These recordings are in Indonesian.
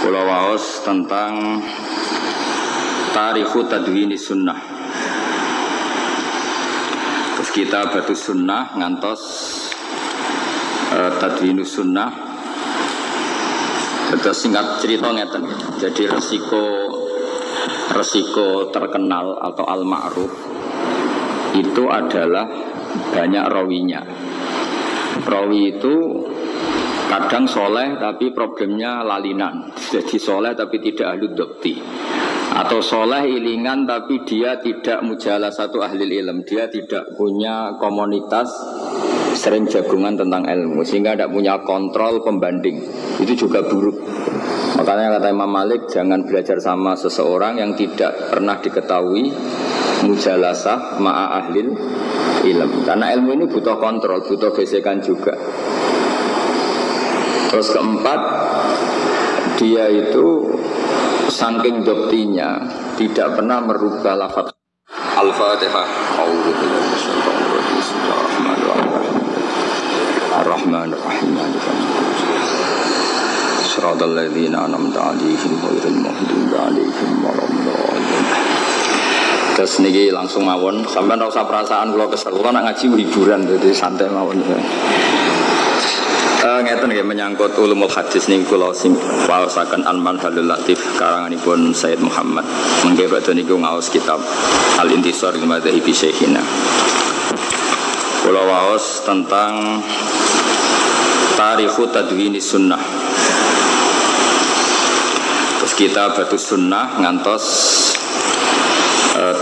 Kula waos tentang tarikhu tadwini sunnah. Terus kita batu sunnah ngantos tadwinu sunnah. Terus singkat cerita ngeten. Jadi resiko terkenal atau al-ma'ruf itu adalah banyak rawinya. Rawi itu kadang soleh tapi problemnya lalinan. Jadi soleh tapi tidak ahli dokti. Atau soleh ilingan tapi dia tidak mujalah satu ahli ilm. Dia tidak punya komunitas sering jagungan tentang ilmu, sehingga tidak punya kontrol pembanding. Itu juga buruk. Makanya kata Imam Malik, jangan belajar sama seseorang yang tidak pernah diketahui mujalasah ma'a ahlil ilm. Karena ilmu ini butuh kontrol, butuh gesekan juga. Terus keempat, dia itu saking doktinya tidak pernah merubah lafaz. Al-Fatihah. Ar-Rahmanir-Rahim. Shiratal ladzina an'amta 'alaihim ghairil maghdubi 'alaihim waladdallin. Terus niki langsung mawon, sampean ora usah perasaan kula kesel, kula nak ngaji hiburan dadi santai mawon. Ngeten nggih menyangkut ulumul hadis niku kula sing waosaken Al-Manhalul Latif karanganipun Sayyid Muhammad. Mengke badhe niku ngaos kitab Al-Intisar li Madhahibi Syekhina. Kula waos tentang tarikhu tadwini sunnah. Terus kita batu sunnah ngantos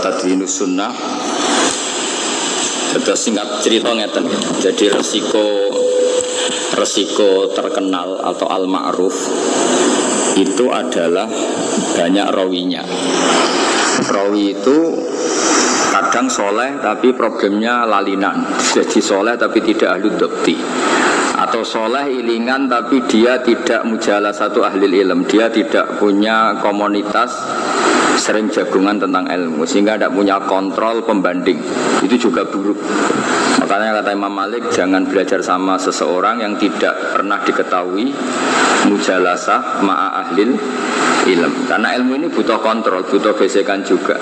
tadwinu sunnah. Terus singkat cerita ngeten. Jadi resiko terkenal atau al-ma'ruf itu adalah banyak rawinya. Rawi itu kadang soleh tapi problemnya lalinan. Jadi soleh tapi tidak ahli dokti. Atau soleh ilingan tapi dia tidak mujalah satu ahli ilm. Dia tidak punya komunitas sering jagungan tentang ilmu, sehingga tidak punya kontrol pembanding. Itu juga buruk. Makanya kata Imam Malik, jangan belajar sama seseorang yang tidak pernah diketahui mujalasah ma'a ahlil ilm. Karena ilmu ini butuh kontrol, butuh gesekan juga.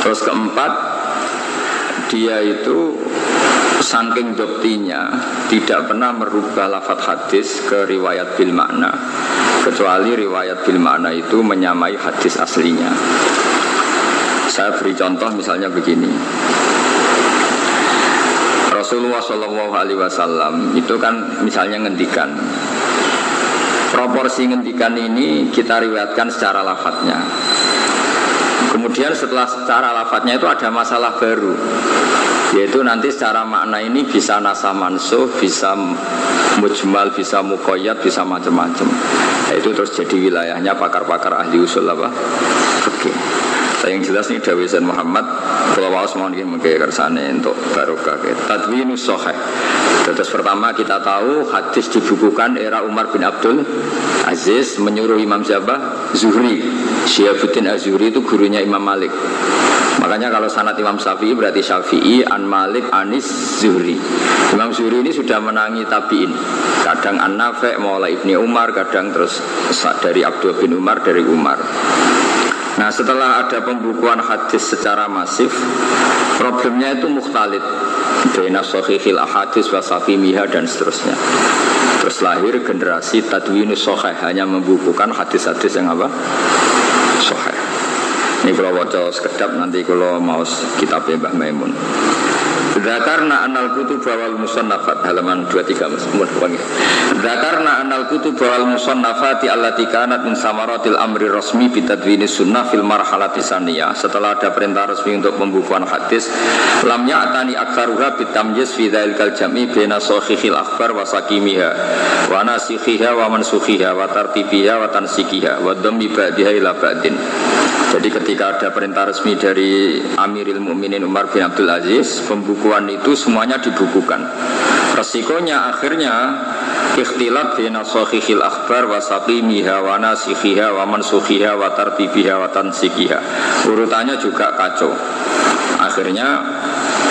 Terus keempat, dia itu saking doktinya tidak pernah merubah lafaz hadis ke riwayat bil makna, kecuali riwayat bil makna itu menyamai hadis aslinya. Saya beri contoh misalnya begini. Rasulullah SAW itu kan misalnya ngendikan, proporsi ngendikan ini kita riwayatkan secara lafadznya. Kemudian setelah secara lafadznya itu ada masalah baru, yaitu nanti secara makna ini bisa nasah mansuh, bisa mujmal, bisa muqayyad, bisa macam-macam. Nah, itu terus jadi wilayahnya pakar-pakar ahli usul apa? Fikih. Yang jelas ini Dawei Zain Muhammad kalau waos mau ingin mengkersane untuk barokah tadwinus sahih. Terus pertama kita tahu hadis dibukukan era Umar bin Abdul Aziz menyuruh Imam Syabah Zuhri. Syihabuddin Az-Zuhri itu gurunya Imam Malik. Makanya kalau sanad Imam Syafi'i berarti Syafi'i an Malik Anis Zuhri. Imam Zuhri ini sudah menangi tabi'in. Kadang An-Nafi' mulai Ibni Umar, kadang terus dari Abdullah bin Umar, dari Umar. Nah setelah ada pembukuan hadis secara masif, problemnya itu mukhtalid baina sahihil ahadits wa saqimiha dan seterusnya. Terus lahir generasi tadwinus sahih, hanya membukukan hadis-hadis yang apa? Sahih. Ini kalau waca sekedap, nanti kalau mau kitabnya Mbah Maimun. Dzakarna anal kutub wal musannafat halaman 23 Mas. Dzakarna anal kutub wal musannafati allati kanat min samaratil amri rasmi bi tadwinis sunnah fil marhalati saniyah. Setelah ada perintah resmi untuk pembukuan hadis, lam ya'tani aktsaruha bitamyiz fi dzalikal jam'i baina sahihil akhbar wa saqimiha wa nasikhiha wa mansukhiha wa tartibiha wa tansikiha wa dhammi ba'diha ila ba'din. Jadi ketika ada perintah resmi dari Amirul Mukminin Umar bin Abdul Aziz, pembukuan itu semuanya dibukukan. Resikonya akhirnya ikhtilat baina sahihil akhbar wa saqimiha wa nasikhiha wa mansukhiha wa tartibiha wa tansikiha. Urutannya juga kacau. Akhirnya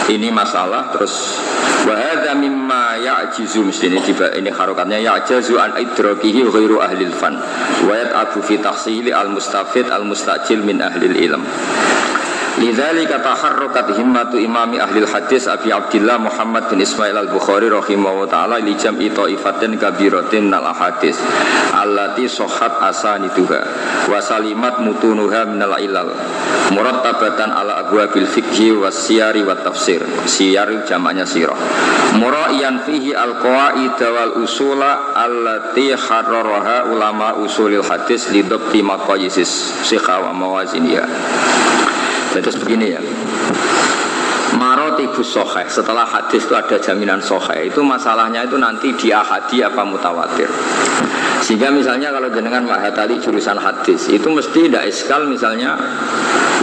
Ini masalah. Terus wa hadza mimma ya'jizu, mesti ini harokatnya ya'jazu an idrakihi ghairu ahli al-fan wa yat'abu fi tahsili al-mustafid al-mustajil min ahli al-ilm. Lidzalika taharrakat himmatu imami ahli hadis Abi Abdillah Muhammad bin Ismail al-Bukhari rahimahullah ta'ala li jam'i ta'ifatin kabiratin minal ahadis allati sahhat asaniduha wa salimat mutunuha minal ilal murattabatan ala abwabil fiqhi was siyari wat tafsir. Siyar jamaknya sirah. Muraiyan fihi al-qawaid wal usula allati harraraha ulama usulil hadis li dhabti maqayisis sikha wa mawaziniha. Terus begini ya, marotibus soheh, setelah hadis itu ada jaminan soheh, itu masalahnya itu nanti di ahadi apa mutawatir. Sehingga misalnya kalau jenengan mahatali jurusan hadis, itu mesti tidak iskal. Misalnya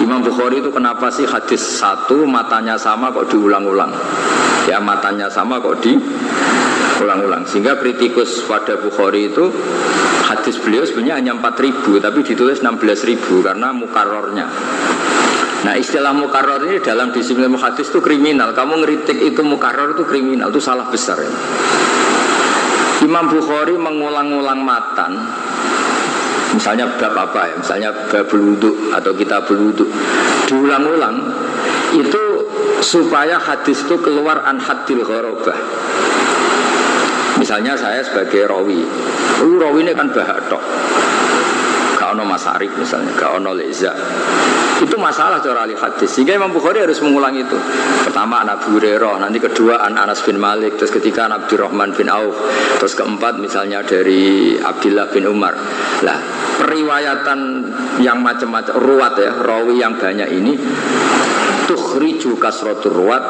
Imam Bukhari itu kenapa sih hadis satu matanya sama kok diulang-ulang, ya matanya sama kok diulang-ulang. Sehingga kritikus pada Bukhari itu hadis beliau sebenarnya hanya 4.000 tapi ditulis 16.000 karena mukarrornya. Nah, istilah mukarrar ini dalam disiplin hadis itu kriminal. Kamu ngeritik itu mukarrar itu kriminal, itu salah besar ya. Imam Bukhari mengulang-ulang matan, misalnya bab apa ya, misalnya babul wudu atau kitabul wudu, diulang-ulang itu supaya hadis itu keluar an haddil gharabah. Misalnya saya sebagai rawi, rawi ini kan bahak tok, gak ono masarik misalnya, gak ono leza. Itu masalah cara ahli hadis. Sehingga Imam Bukhari harus mengulang itu. Pertama an Abu Hurairah, nanti kedua an Anas bin Malik, terus ketiga an Abdurrahman bin Auf, terus keempat misalnya dari Abdullah bin Umar. Lah, periwayatan yang macam-macam ruwat ya, rawi yang banyak ini tukhriju kasratur ruwat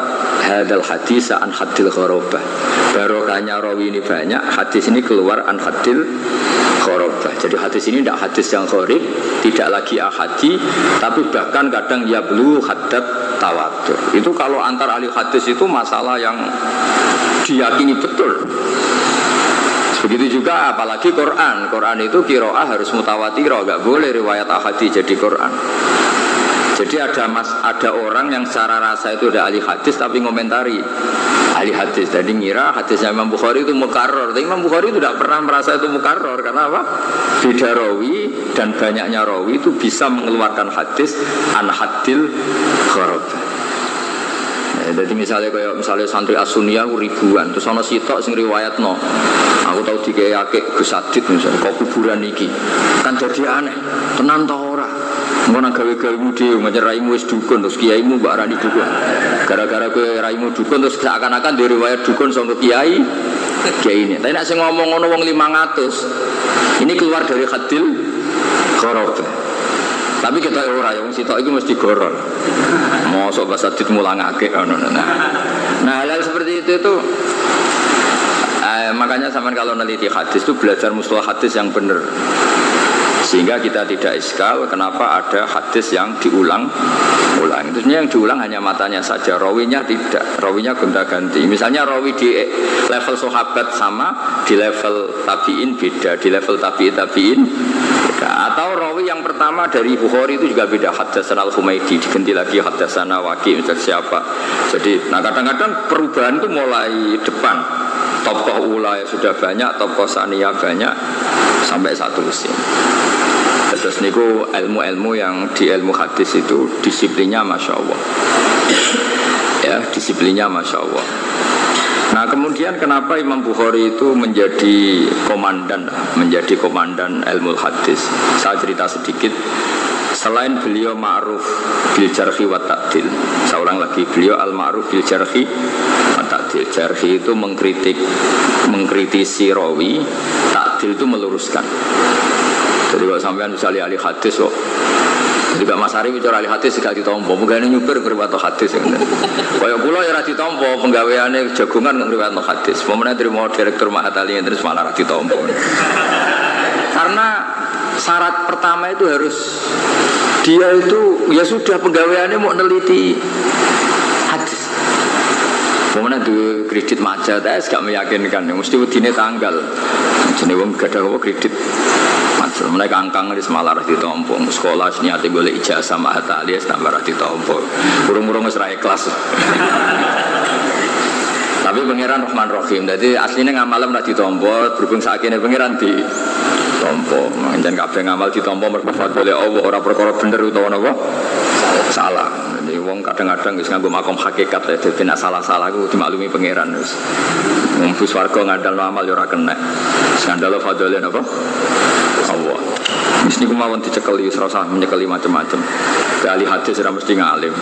hadal hadis an haddil gharabah. Barokahnya rawi ini banyak, hadis ini keluar an haddil gharabah. Jadi hadis ini tidak hadis yang gharib, tidak lagi ahadi, tapi bahkan kadang yablu haddad tawatur. Itu kalau antar ahli hadis itu masalah yang diyakini betul. Begitu juga apalagi Quran. Quran itu qiraah harus mutawatirah, enggak boleh riwayat ahadi jadi Quran. Jadi ada orang yang secara rasa itu udah ahli hadis tapi ngomentari ahli hadis. Jadi ngira hadisnya Imam Bukhari itu mukarrar. Tapi Imam Bukhari itu tidak pernah merasa itu mukarrar. Karena apa? Beda rawi dan banyaknya rawi itu bisa mengeluarkan hadis an haddil gharabah. Jadi misalnya santri As-Sunniyah ribuan, terus ana sitok sing riwayatno. Aku tahu dikeyake Gus Adit misalnya kok kuburan iki. Kan jadi aneh. Tenan ta ora? Ngono gawe-gawemu dhewe macam raimu wis dukun terus kiaimu mbak arani dukun. Gara-gara kowe raimu dukun terus seakan-akan di riwayat dukun sangko kiai ini. Tapi nek sing ngomong ngono wong 500. Ini keluar dari hadil gharabah. Tapi kita ora yang sitok iki mesti goror. Mosok bahasa dit mulangake ngono. Nah, hal seperti itu makanya sampean kalau neliti hadis itu belajar mustalah hadis yang benar. Sehingga kita tidak iskal kenapa ada hadis yang diulang-ulang. Itu sebenarnya yang diulang hanya matanya saja, rawinya tidak, rawinya gonta-ganti. Misalnya rawi di level sahabat sama, di level tabi'in beda, di level tabi'in beda. Atau rawi yang pertama dari Bukhari itu juga beda, haddatsana al-Humaidi, diganti lagi haddatsana Waqi' misalnya siapa. Jadi, nah kadang-kadang perubahan itu mulai depan. Tokoh ula sudah banyak, tokoh saniyah banyak, sampai satu mesin. Terus niku ilmu-ilmu yang di ilmu hadis itu disiplinnya Masya Allah. Ya, disiplinnya Masya Allah. Nah kemudian kenapa Imam Bukhari itu menjadi komandan ilmu hadis? Saya cerita sedikit. Selain beliau ma'ruf bil jarhi wa ta'dil, saya ulang lagi, beliau al-ma'ruf bil jarhi wa ta'dil. Jarhi itu mengkritisi rawi, ta'dil itu meluruskan. Jadi kalau sampean misalnya ahli hadis kok, juga Mas Ari bicara ahli hadis gak ditompo, penggaweane nyupir ngriwayatno hadis ya. Kaya kula ya ora ditompo, penggaweane jagongan ngriwayatno hadis. Pemene terima direktur Mahatali terus malah ora ditompo. Karena syarat pertama itu harus dia itu ya sudah penggaweannya mau neliti hadis. Pemene duwe kredit macet, gak meyakinkan, mesti wedine tanggal. Jenenge wong gadah apa kredit macet. Mereka angkang wis malah ra ditampa. Sekolah niate golek ijazah mahata alias tambah ra ditampa. Urung-urung wis ra ikhlas. Tapi pangeran Rahman Rahim. Jadi aslinya ngamalem ra ditampa, berhubung sakene pangeran ditampa. Manjen kabeh ngamal ditampa mergo fadhole Allah ora perkara bener utawa napa? Salah. Jadi wong kadang-kadang wis nganggo makom hakikat ya, dadi nek salah-salah iku dimaklumi pangeran wis. Wong bus warga ngandalno amal ya ora kena. Skandal fadhole napa? Allah. Wis niku mawon dicekeli wis ora usah menyekeli macam-macam. Ahli hadis ora mesti ngalim.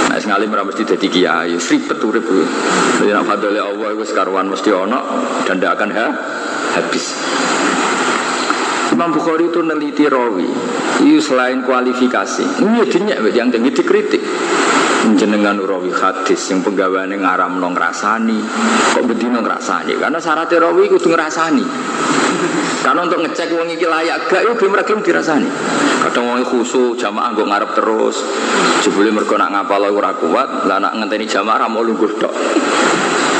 Nek sing ngalim ora mesti dadi kiai. Ribet urip kuwi. Dadi nek fadhole Allah iku sekaruan mesti ana dan ndak akan habis. Imam Bukhari itu neliti rawi. Itu selain kualifikasi. Ini dinyak yang tinggi dikritik. Jenengan rawi hadis yang penggawaane ngaramno ngrasani. Kok bedino ngrasani? Karena syarat rawi kudu ngrasani. Karena untuk ngecek wong iki layak gak yo gelem dirasani. Kadang wong khusyuk jamaah nggo ngarep terus. Jebule mergo nak ngapal ora kuat, lah nak ngenteni jamaah ra mau lungguh tok.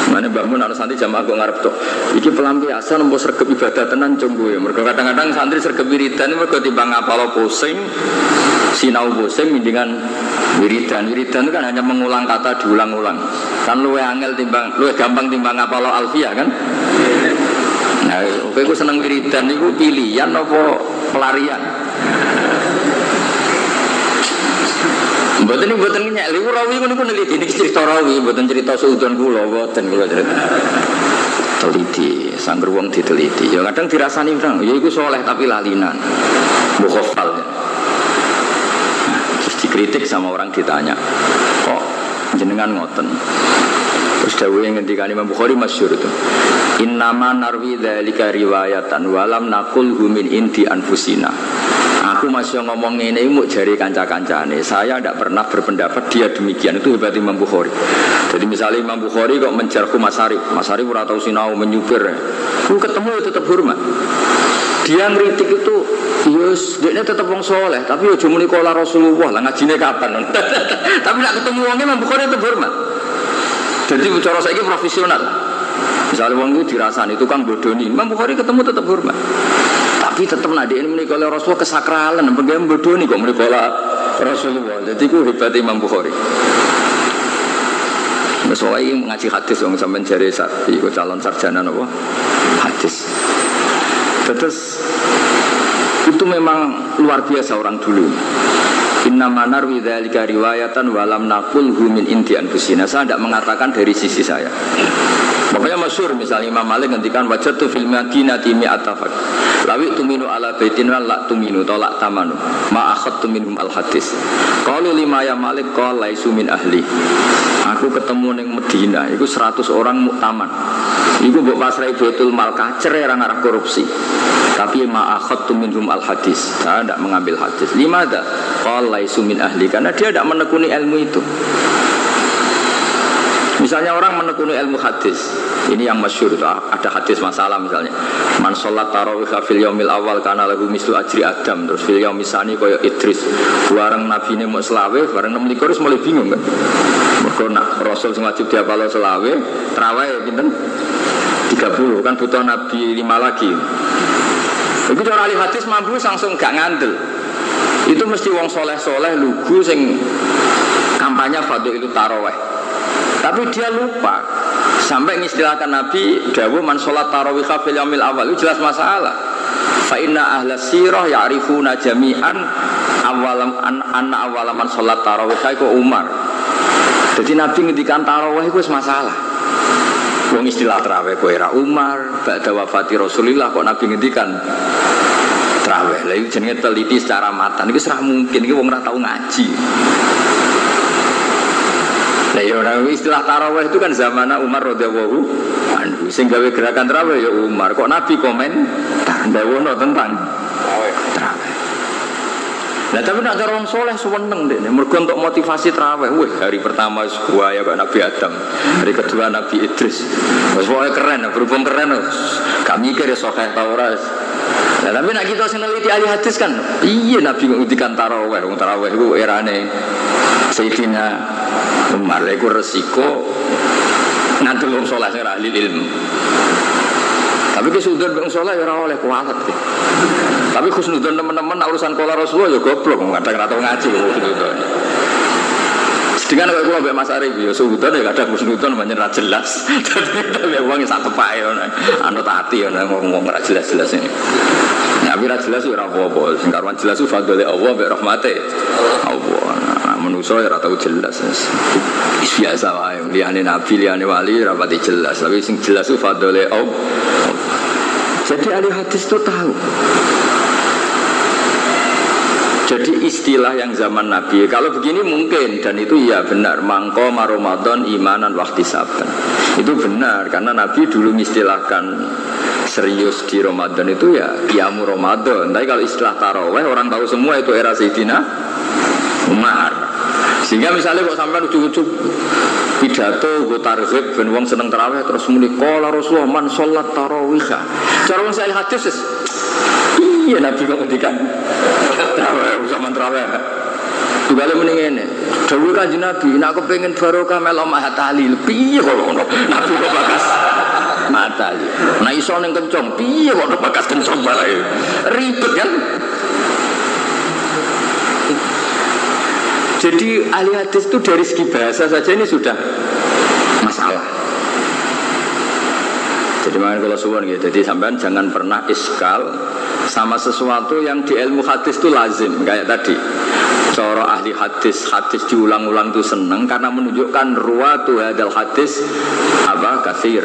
Mane Mbak Mun ana santri jamaah kok ngarep tok. Iki pelampiasan mbok sregep ibadah tenan cung kowe. Mergo kadang-kadang santri sregep wiridan mergo timbang ngapal pusing, sinau pusing mendingan wiridan. Wiridan itu kan hanya mengulang kata diulang-ulang. Kan luwih angel timbang luwih gampang timbang ngapal alfiah kan? Nah, kowe ku seneng wiridan niku pilihan apa pelarian? Mboten nyek lha rawi niku neliti niki cerita rawi, mboten cerita suudon kula, mboten kula cerita. Teliti, sangger wong diteliti. Ya kadang dirasani urang, ya iku saleh tapi lalinan. Mukhafal. Terus dikritik sama orang ditanya, "Kok jenengan ngoten?" Terus dawuhe ngendikane Imam Bukhari masyhur itu. Innama narwi dzalika riwayatan walam naqulhu min indi anfusina. Aku masih ngomong ini mau jari kanca-kancane. Saya tidak pernah berpendapat dia demikian. Itu hebat Imam Bukhari. Jadi misalnya Imam Bukhari kok menjarku Mas Arif ora tau sinau menyupir. Aku ketemu tetap hormat. Dia ngritik itu, yes, dia tetap wong soleh. Tapi yo cuma nikola Rasulullah lah ngajine kapan? Tapi nak ketemu wongnya Imam Bukhari tetap hormat. Jadi cara saiki profesional. Misalnya wong itu dirasani tukang bodoni, Imam Bukhari ketemu tetap hormat. Tapi tetap nadi ini menikola Rasulullah kesakralan, bagaimana bodoni kok menikola Rasulullah. Jadi itu hebat Imam Bukhari. Soalnya ngaji hadis yang sampai jari sakti, calon sarjana apa? Hadis. Terus itu memang luar biasa orang dulu. Inna manar widzalika riwayatan walam naqulhu min indi anfusina. Saya tidak mengatakan dari sisi saya. Makanya masyhur misalnya Imam Malik ngendikan wajadtu fil madinati mi'ata faq. Lawi tuminu ala baitin wa la tuminu tolak tamanu. Ma akhadtu minhum al hadis. Qalu lima ya Malik qala laisu min ahli. Aku ketemu ning Medina iku 100 orang muktaman. Iku mbok pasrai Baitul Mal kacer ora ngarah korupsi. Tapi ma akhadtu minhum al hadis. Saya tidak mengambil hadis. Limada qala laisu min ahli karena dia tidak menekuni ilmu itu. Misalnya orang menekuni ilmu hadis, ini yang masyhur itu ada hadis masalah misalnya. Man sholat tarawih fil yaumil awal kana lahu mislu ajri Adam, terus fil yaumil tsani kaya Idris. Bareng nabine mau selawe, bareng 26 mulai bingung kan. Mergo nak Rasul sing wajib diapalo selawe, tarawih pinten? 30 kan butuh nabi 5 lagi. Iku cara ahli hadis mampu langsung gak ngandel. Itu mesti wong soleh-soleh lugu sing kampanye fadhilul tarawih. Tapi dia lupa sampai mengistilahkan Nabi dawuh man sholat tarawih fil yaumil awal itu jelas masalah. Fa inna ahla sirah ya'rifuna jami'an anna awalaman sholat tarawih itu Umar. Jadi Nabi ngendikan tarawih itu masalah. Wong istilah tarawih ku era Umar, ba'da wafati Rasulullah kok Nabi ngendikan tarawih. Lah itu jenenge teliti secara matan. Iki ora mungkin iki wong ora tau ngaji. Nah, ya orang istilah tarawih itu kan zamana Umar radhiyallahu anhu. Sing gawe gerakan tarawih ya Umar. Kok Nabi komen ndawono tentang tarawih. Nah, tapi nak cara wong saleh seneng dene. Mergo untuk motivasi tarawih. Wih, hari pertama gua ya kok Nabi Adam. Hari kedua Nabi Idris. Wes pokoke keren, berhubung keren. Gak mikir ya sokeh ta ora. Nah, tapi nak kita sing neliti ahli hadis kan, iya Nabi ngendikan tarawih. Wong tarawih iku erane Sayyidina Umar. Iku resiko ngantul wong saleh sing ahli ilmu. Tapi kesudut wong saleh ora oleh kualat. Tapi khusnudzon teman-teman urusan kola Rasulullah ya goblok, kadang rata ngaji khusnudzon. Sedangkan kalau kalau mbak Mas Arif ya suudon ya kadang khusnudzon banyak ra jelas. Tapi wong sak kepae anut ati ngomong ra jelas-jelas ini. Tapi ra jelas ora apa-apa, sing karuan jelas ku fadhole Allah mbek rahmate Allah. Nah, manusa ya ora tau jelas. Biasa wae, liyane nabi, liyane wali ora pati jelas, tapi sing jelas ku fadhole Allah. Jadi ahli hadis itu tahu. Jadi istilah yang zaman Nabi, kalau begini mungkin, dan itu ya benar, mangqama Ramadan imanan wahtisaban. Itu benar, karena Nabi dulu mengistilahkan serius di Ramadan itu ya qiyamu Ramadan. Tapi kalau istilah tarawih, orang tahu semua itu era Sayyidina Umar. Sehingga misalnya kok sampai ujung-ujung pidato gue targhib ben wong seneng tarawih terus muni qala Rasulullah man sholat tarawih. Cara wong saya hadis iya Nabi kok ngendikan tarawih zaman tarawih. Dibalik muni ngene. Dawuh Kanjeng Nabi, nek aku pengen barokah melok mahat tahlil. Piye kok ngono? Nabi kok bakas mata. Nah iso ning kencong, piye kok bakas kencong bae. Ribet kan? Jadi ahli hadis itu dari segi bahasa saja ini sudah masalah. Jadi makanya kalau suwon gitu, jadi sampean jangan pernah iskal sama sesuatu yang di ilmu hadis itu lazim kayak tadi. Cara ahli hadis diulang-ulang itu seneng karena menunjukkan ruwatu hadal hadis apa katsir.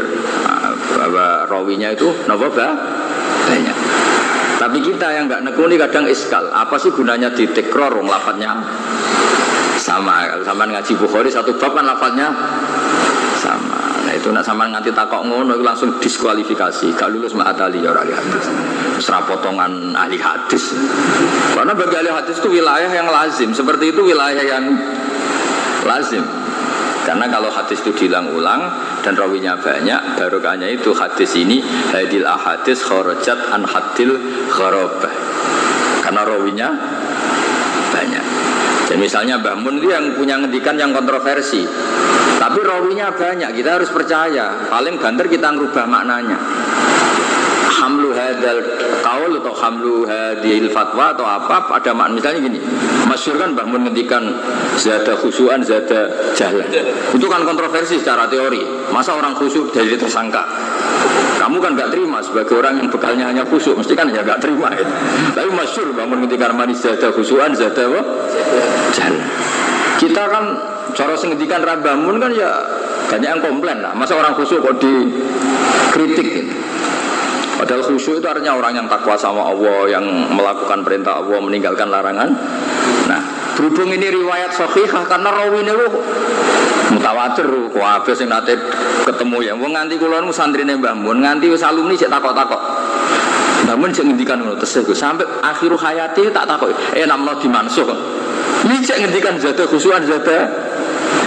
Rawinya itu napa banyak. Tapi kita yang enggak nekuni kadang iskal. Apa sih gunanya ditekror wong lafadznya sama ngaji Bukhari satu bab kan lafadznya sama. Nah itu nak sama nganti takok ngono itu langsung diskualifikasi. Gak lulus ma'atali ya ahli hadis. Serah potongan ahli hadis. Karena bagi ahli hadis itu wilayah yang lazim. Seperti itu wilayah yang lazim. Karena kalau hadis itu diulang-ulang dan rawinya banyak, barokahnya itu hadis ini hadil ahadis kharajat an hadil gharabah. Karena rawinya banyak. Dan misalnya Mbah Mun itu yang punya ngendikan yang kontroversi, tapi rawinya banyak, kita harus percaya. Paling banter kita ngerubah maknanya. Hamlu hadal qaul atau hamlu hadil fatwa atau apa ada makna. Misalnya gini, masyhur kan Mbah Mun ngendikan zada khusyuan zada jahlan. Itu kan kontroversi secara teori. Masa orang khusyuk jadi tersangka? Kamu kan gak terima sebagai orang yang bekalnya hanya khusyuk, mesti kan ya gak terima itu. Tapi masyhur bangun ketika manis zada khusyuan zada apa? Jalan. Kita kan cara sengedikan Rabamun kan ya banyak yang komplain lah. Masa orang khusyuk kok dikritik gitu. Padahal khusyuk itu artinya orang yang takwa sama Allah, yang melakukan perintah Allah, meninggalkan larangan. Nah, berhubung ini riwayat sahihah karena rawine mutawatir kok ape sing nate ketemu ya wong nganti kula nu santrine Mbah Mun nganti wis alumni sik takok-takok Mbah Mun sik ngendikan ngono tesih sampai akhir hayati tak takok namno dimansuh iki sik ngendikan zada khusyuan zada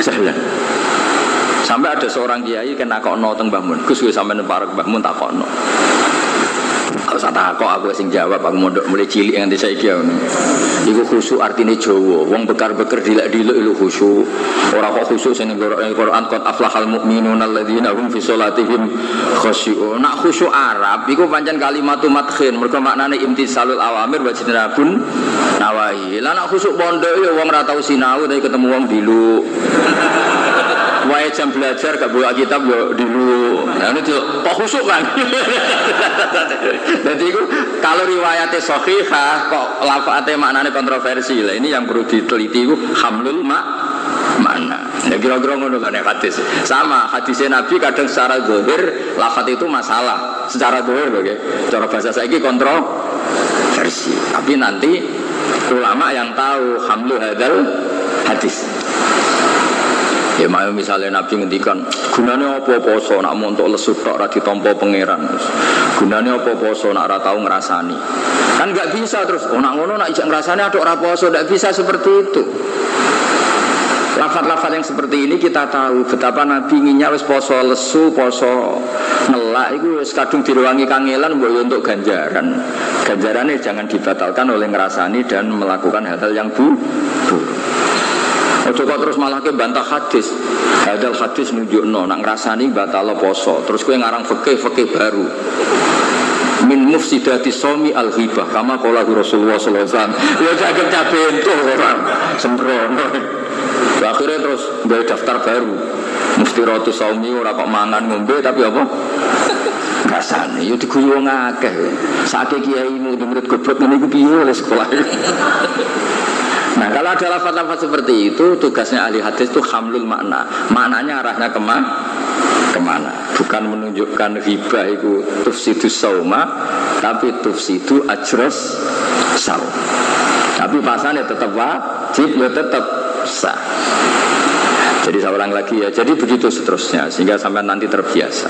jalan sampai ada seorang kiai kena takokno teng Mbah Mun Gus wis sampeyan parek Mbah Mun takokno kalau saya takok aku sing jawab aku mondok mulai cilik nganti saiki ngono. Iku khusyuk artine Jawa. Wong bekar-bekar dilek-dilek iku khusyuk. Ora kok khusyuk sing Quran qad aflahal mu'minuna alladzina hum fi sholatihim khashi'un. Nak khusyuk Arab iku pancen kalimatu madkhin. Mergo maknane imtisalul awamir wa jinabun nawahi. Lah nak khusyuk pondok ya wong ora tau sinau tapi ketemu wong dilu. Wae jam belajar gak bawa kitab yo dulu. Nah itu kok khusyuk kan. Jadi itu kalau riwayatnya sahihah kok lafadznya maknanya kontroversi lah. Ini yang perlu diteliti itu hamlul makna. Ya kira-kira ngono kan hadis. Sama hadisnya Nabi kadang secara zahir lafadz itu masalah. Secara zahir bagaimana? Cara bahasa saiki kontroversi. Tapi nanti ulama yang tahu hamlul hadal hadis. Ya misalnya Nabi ngendikan gunanya apa poso nak mau untuk lesut tok ra ditampa pangeran. Gunanya apa poso nak ora tau ngrasani. Kan enggak bisa terus nak ngono nak ijak ngrasani aduk ora poso, enggak bisa seperti itu. Lafaz-lafaz yang seperti ini kita tahu betapa Nabi inginnya wis poso lesu, poso ngelak itu wis kadung direwangi kangelan mbok untuk ganjaran. Ganjarannya jangan dibatalkan oleh ngrasani dan melakukan hal-hal yang buruk. Ojo kok terus malah ke bantah hadis. Hadal hadis nunjukno nak ngrasani batal poso. Terus kowe ngarang fikih baru. min mufsidati shaumi al-ghibah kama qala Rasulullah sallallahu alaihi wasallam. Ya jaget cabento orang sembrono. Akhirnya terus gawe daftar baru. Muftiratu shaumi ora kok mangan ngombe tapi apa? Kasane yo diguyu wong akeh. Saiki kiaimu murid goblok ngene iku piye oleh sekolah. Nah, kalau ada lafaz-lafaz seperti itu, tugasnya ahli hadis itu hamlul makna. Maknanya arahnya kemana? Bukan menunjukkan ghibah itu tufsidus sauma, tapi tufsidu ajros saum. Tapi pasannya tetap wajib, ya tetap sah. Jadi saya ulang lagi ya. Jadi begitu seterusnya, sehingga sampai nanti terbiasa.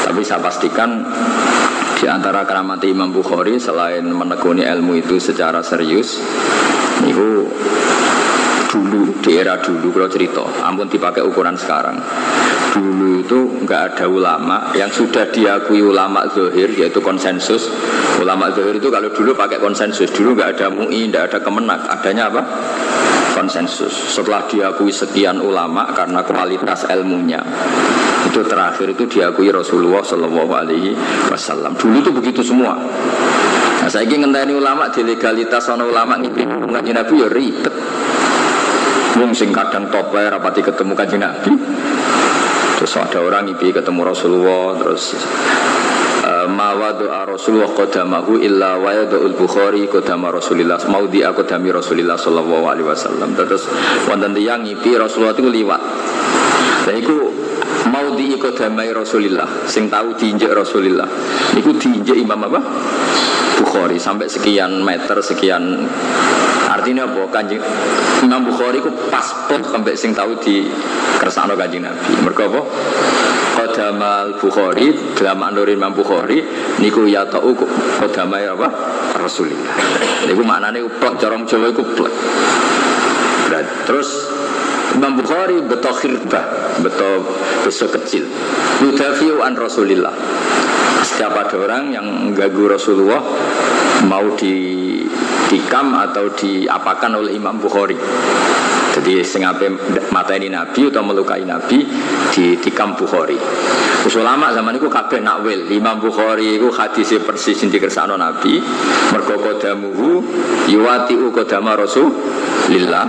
Tapi saya pastikan di antara keramat Imam Bukhari selain menekuni ilmu itu secara serius, itu dulu di era dulu kalau cerita, ampun dipakai ukuran sekarang. Dulu itu nggak ada ulama yang sudah diakui ulama zahir, yaitu konsensus. Ulama zahir itu kalau dulu pakai konsensus, dulu nggak ada MUI, nggak ada Kemenak, adanya apa? Konsensus. Setelah diakui sekian ulama karena kualitas ilmunya, itu terakhir itu diakui Rasulullah Shallallahu Alaihi Wasallam. Dulu itu begitu semua. Nah, saya ingin ngenteni ulama di legalitas ana ulama ngimpi kanjeng Nabi ya ribet. Wong sing kadang tope rapati ketemu kanjeng Nabi. Terus ada orang ngimpi ketemu Rasulullah, terus mawadu'a Rasulullah qadamahu illa wa yadu'ul Bukhari qadama Rasulillah maudhi'a qadami Rasulillah sallallahu alaihi wasallam. Terus wonten tiyang ngipi Rasulullah itu liwat. Lha iku maudhi'i qadamai Rasulillah sing tahu diinjek Rasulillah. Niku diinjek Imam apa? Bukhari sampai sekian meter sekian. Artinya apa? Kanjeng Imam Bukhari ku paspor sampai sing tahu di kersane Kanjeng Nabi. Mergo apa? Qadamal Bukhari, dalam anur Imam Bukhari niku ya tau qadamai apa? Rasulillah. Niku maknane plek corong Jawa iku plek. Terus Imam Bukhari beto khirbah, beto besok kecil. Yudafi'u an Rasulillah. Setiap ada orang yang mengganggu Rasulullah mau dikam atau diapakan oleh Imam Bukhari. Jadi sengape mateni Nabi atau melukai Nabi dikam Bukhari. Ulama zaman itu kabeh nakwil. Imam Bukhari itu hadisnya persis sing dikersakno Nabi. Mergo qadamuhu yuwati'u qadama Rasulillah.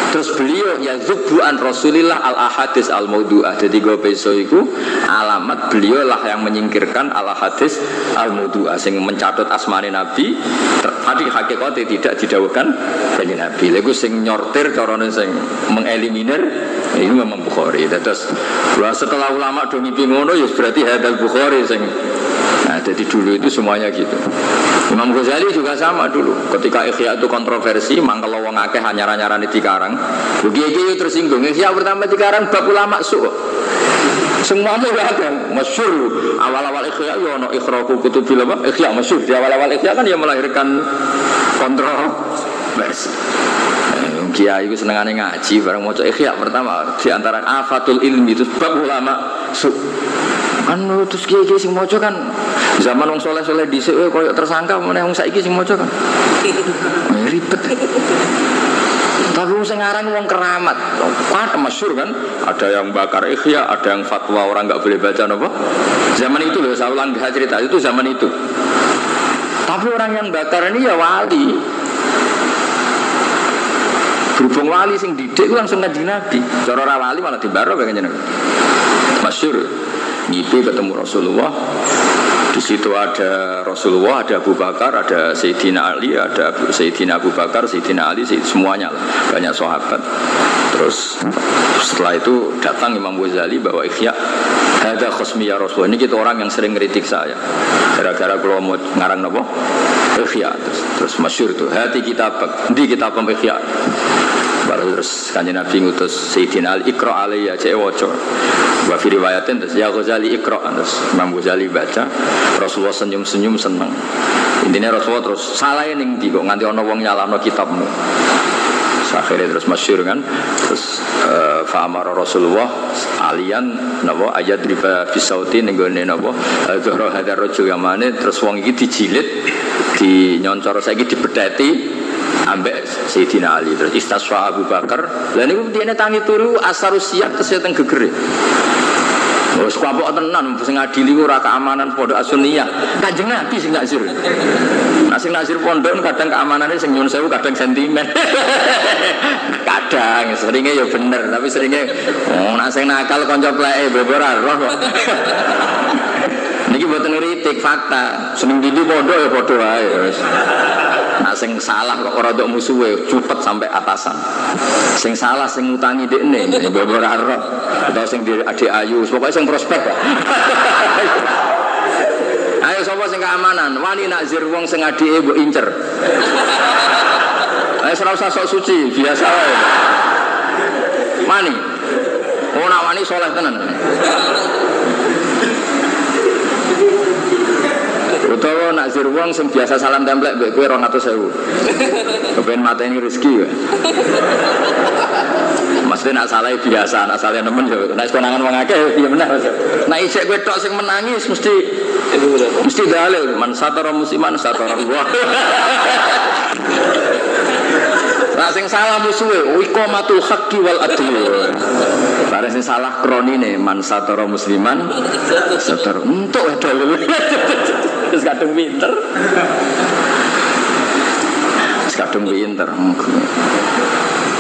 Terus beliau ya zubuan Rasulillah al-ahadis al-maudu'ah. Jadi gue besok itu alamat beliau lah yang menyingkirkan al-ahadis al-maudu'ah, sing mencatat asmane Nabi tadi hakikatnya tidak didawuhkan dari Nabi. Lalu sing nyortir carane sing mengeliminir ini memang Bukhari. Terus setelah ulama do ngipi ngono ya berarti hadal Bukhari sing. Nah, jadi dulu itu semuanya gitu. Imam Ghazali juga sama dulu. Ketika Ihya itu kontroversi, mangkel wong akeh anyar-anyaran di Karang. Begitu tersinggung. Ihya pertama di Karang bab ulama su. Semua itu ada masyhur. Awal-awal Ihya yo ono ikhraqu kutubil apa? Ihya masyhur. Di awal-awal Ihya kan dia melahirkan kontroversi. Kiai itu senengane ngaji bareng maca Ihya pertama di antara afatul ilmi itu bab ulama su. Kan terus kiai sing maca kan zaman wong soleh-soleh dhisik koyo tersangka meneh wong saiki sing maca kan. Ribet. Tapi wong sing aran wong keramat. Kan masyhur kan, ada yang bakar Ihya, ada yang fatwa orang enggak boleh baca napa. Zaman itu loh, saya ulang cerita itu zaman itu. Tapi orang yang bakar ini ya wali. Berhubung wali sing didik langsung kanjeng Nabi. Cara ora wali malah dibaro kanjeng Nabi. Masyhur. Ngipi ketemu Rasulullah. Di situ ada Rasulullah, ada Abu Bakar, ada Sayyidina Ali, ada Sayyidina Abu Bakar, Sayyidina Ali, semuanya lah, banyak sahabat. Terus setelah itu datang Imam Ghazali bawa Ihya. Hadza khosmi ya Rasulullah. Ini kita orang yang sering ngeritik saya. Gara-gara kalau mau ngarang napa? Ihya. Terus masyhur tuh. Hati kitab, di kitab Ihya. Baru terus kanjeng Nabi ngutus Sayyidina Ali Iqra alayya waca. Wa fi riwayatin terus ya Ghazali Iqra, terus Imam Ghazali baca. Rasulullah senyum-senyum seneng. Intinya Rasulullah terus salah ning ndi kok nganti ana wong nyalahno kitabmu. Akhirnya terus masyhur kan. Terus fa'amara Rasulullah alian napa ayat riba fisauti ning gone napa zuhra hadar rajul yamane, terus wong iki dijilid di nyoncor saiki dibedheti ambek Sayyidina Ali. Terus istasfa Abu Bakar. Lah niku dene tangi turu asarus siap terus teng gegere. Wes kapok tenan sing ngadili ora keamanan pondok As-Sunniyah. Kanjeng Nabi sing nazir. Nah sing nazir pondok kadang keamanannya sing nyuwun sewu kadang sentimen. Kadang seringnya ya bener tapi seringnya nak sing nakal kanca pleke ora roh kok. Niki mboten ngritik fakta. Seneng dili pondok ya padha wae wis. Nah sing salah kok ora nduk musuhe cupet sampai atasan. Sing salah sing ngutangi dekne ora roh. Atau sing di adik ayu, pokoknya sing prospek kok. Ayo sapa sing keamanan? Wani nakzir wong sing adike mbok incer. Ayo ora usah sok suci, biasa wae. Mani. Oh nak wani saleh tenan. Utawa nakzir wong sing biasa salam templek mbek kowe 200.000. Kepen mateni rezeki wae. Maksudnya nak salah biasa, nak salah nemen yo. Nek konangan wong akeh piye meneh. Nek isik kowe tok sing menangis mesti dalil man satara musliman satara Allah. Lah sing salah musuhe iqamatul haqqi wal adl. Bareng sing salah kronine man satara musliman satara entuk dalil. Terus kadung pinter. Kadung pinter.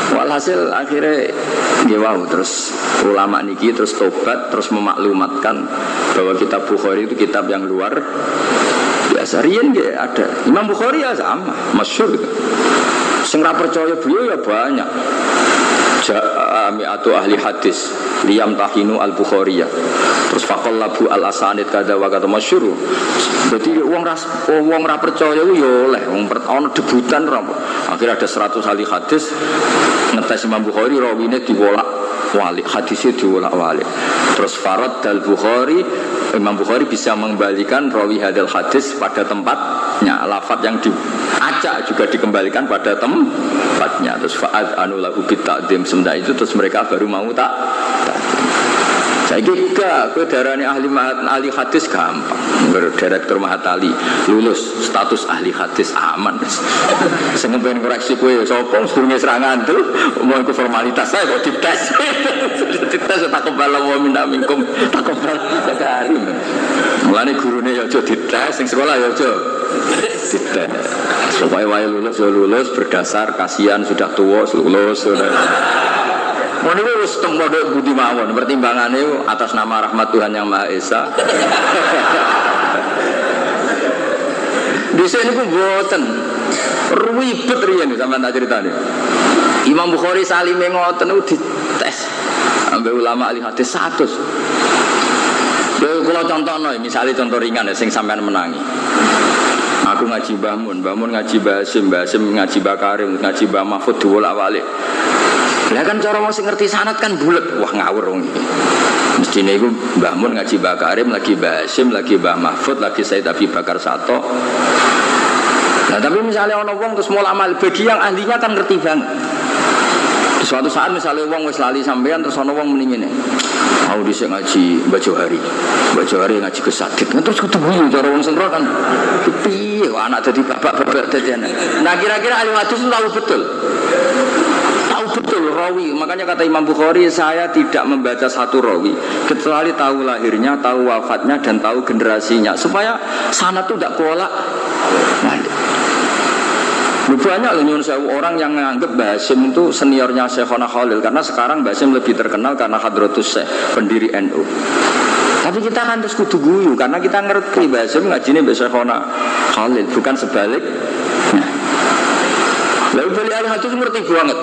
Walhasil akhirnya dia wow terus ulama niki terus tobat terus memaklumatkan bahwa kitab Bukhari itu kitab yang luar biasa. Riyen nggih ada Imam Bukhari ya sama masyhur gitu. Sing ra percaya beliau ya banyak. Jami'atu ahli hadis liyam tahinu al-Bukhariyah. Terus faqallabu al-asanid kada wa kada masyhur. Berarti wong ra percaya ku ya oleh wong ono debutan ra. Akhirnya ada 100 ahli hadis ngetes Imam Bukhari rawine diwolak-walik, hadisnya diwolak-walik. Terus Farad al-Bukhari Imam Bukhari bisa mengembalikan rawi hadal hadis pada tempatnya. Lafaz yang diacak juga dikembalikan pada tempatnya. Terus fa'ad anulahu bita'dim sementara itu terus mereka baru mau tak. Saya kira darahne ahli hadis gampang. Direktur Mahatali lulus status ahli hadis aman. Sing pengen koreksi kowe sapa sedurunge serangan tuh mau iku formalitas saya kok dites. Dites tak kebal wa minkum tak kebal karim. Mulane gurune ya aja dites sing sekolah ya aja dites. Supaya wae lulus berdasar kasihan sudah tua lulus. Ini harus temodok budi mawon pertimbangannya atas nama rahmat Tuhan yang Maha Esa. Di sini pun boten ribet riyen sampean tak critane. Imam Bukhari salime ngoten dites ambek ulama ahli hadis 100. Kalau contohno misalnya contoh ringan sing sampean menangi. Aku ngaji Mbah Mun ngaji Mbah Hasim ngaji Mbah Karim, ngaji Mbah Mahfud diwolak-walik. Lah kan cara wong sing ngerti sanad kan bulet. Wah ngawur wong iki. Mestine iku Mbah Mun ngaji Mbah Karim, lagi Mbah Hasim, lagi Mbah Mahfud, lagi Said Abi Bakar Sato. Nah tapi misalnya ana wong terus mulak amal bagi yang ahlinya kan ngerti banget. Di suatu saat misalnya wong wis lali sampean terus ana wong muni ngene. Mau dhisik ngaji Mbah Johari. Mbah Johari ngaji Kesadit. Terus ketemu cara wong sentro kan piye kok anak dadi bapak-bapak dadi anak. Nah kira-kira ahli hadis tahu betul. Betul rawi, makanya kata Imam Bukhari saya tidak membaca satu rawi kecuali tahu lahirnya, tahu wafatnya dan tahu generasinya supaya sanad itu tidak kolak. Banyak nyuwun sewu orang yang menganggap Mbah Hasim itu seniornya Syekhona Khalil karena sekarang Mbah Hasim lebih terkenal karena Hadratus Syekh pendiri NU. Tapi kita kan terus kudu guyu karena kita ngerti Mbah Hasim ngajine Mbah Syekhona Khalil bukan sebalik. Lalu beli ahli hadis ngerti banget.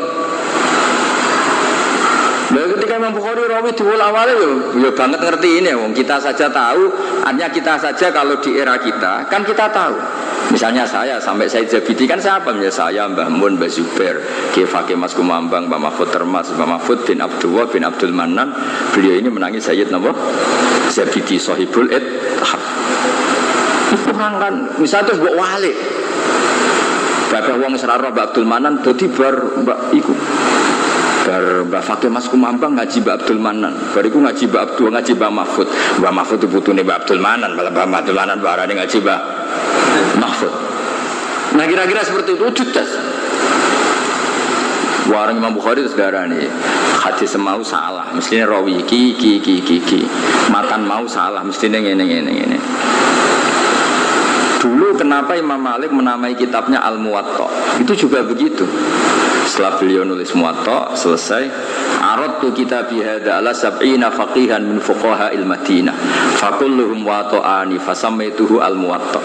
Nah, ketika Imam Bukhari rawi diwolak-walik ya banget ngerti ini wong kita saja tahu, hanya kita saja kalau di era kita kan kita tahu. Misalnya saya sampai Said Zabidi kan siapa? Ya saya Mbah Mun, Mbah Zubair, Kiai Fakih Mas Kumambang, Mbah Mahfud Termas, Mbah Mahfud bin Abdullah bin Abdul Manan. Beliau ini menangi Sayyid napa? Zabidi Sahibul Ithaf. Itu kan misalnya terus mbok walik. Bapak wong seraro Mbah Abdul Manan dadi bar Mbak iku. Bar Mbah Fakih Mas Kumambang ngaji Mbah Abdul Manan. Bariku ngaji Mbah Abdul ngaji Mbah Mahfud. Mbah Mahfud itu putune Mbah Abdul Manan, malah Mbah Abdul Manan barane ngaji Mbah Mahfud. Nah kira-kira seperti itu jutas. Warang Imam Bukhari itu sedarani hadis mau salah, mestinya rawi iki matan mau salah, mestinya ngene. Dulu kenapa Imam Malik menamai kitabnya Al-Muwatta? Itu juga begitu. Setelah beliau nulis Muwatta selesai, aradtu kitabi hadza ala sab'ina faqihan min fuqaha il-Madinah fakulluhum wata'ani fasammaituhu Al-Muwatta.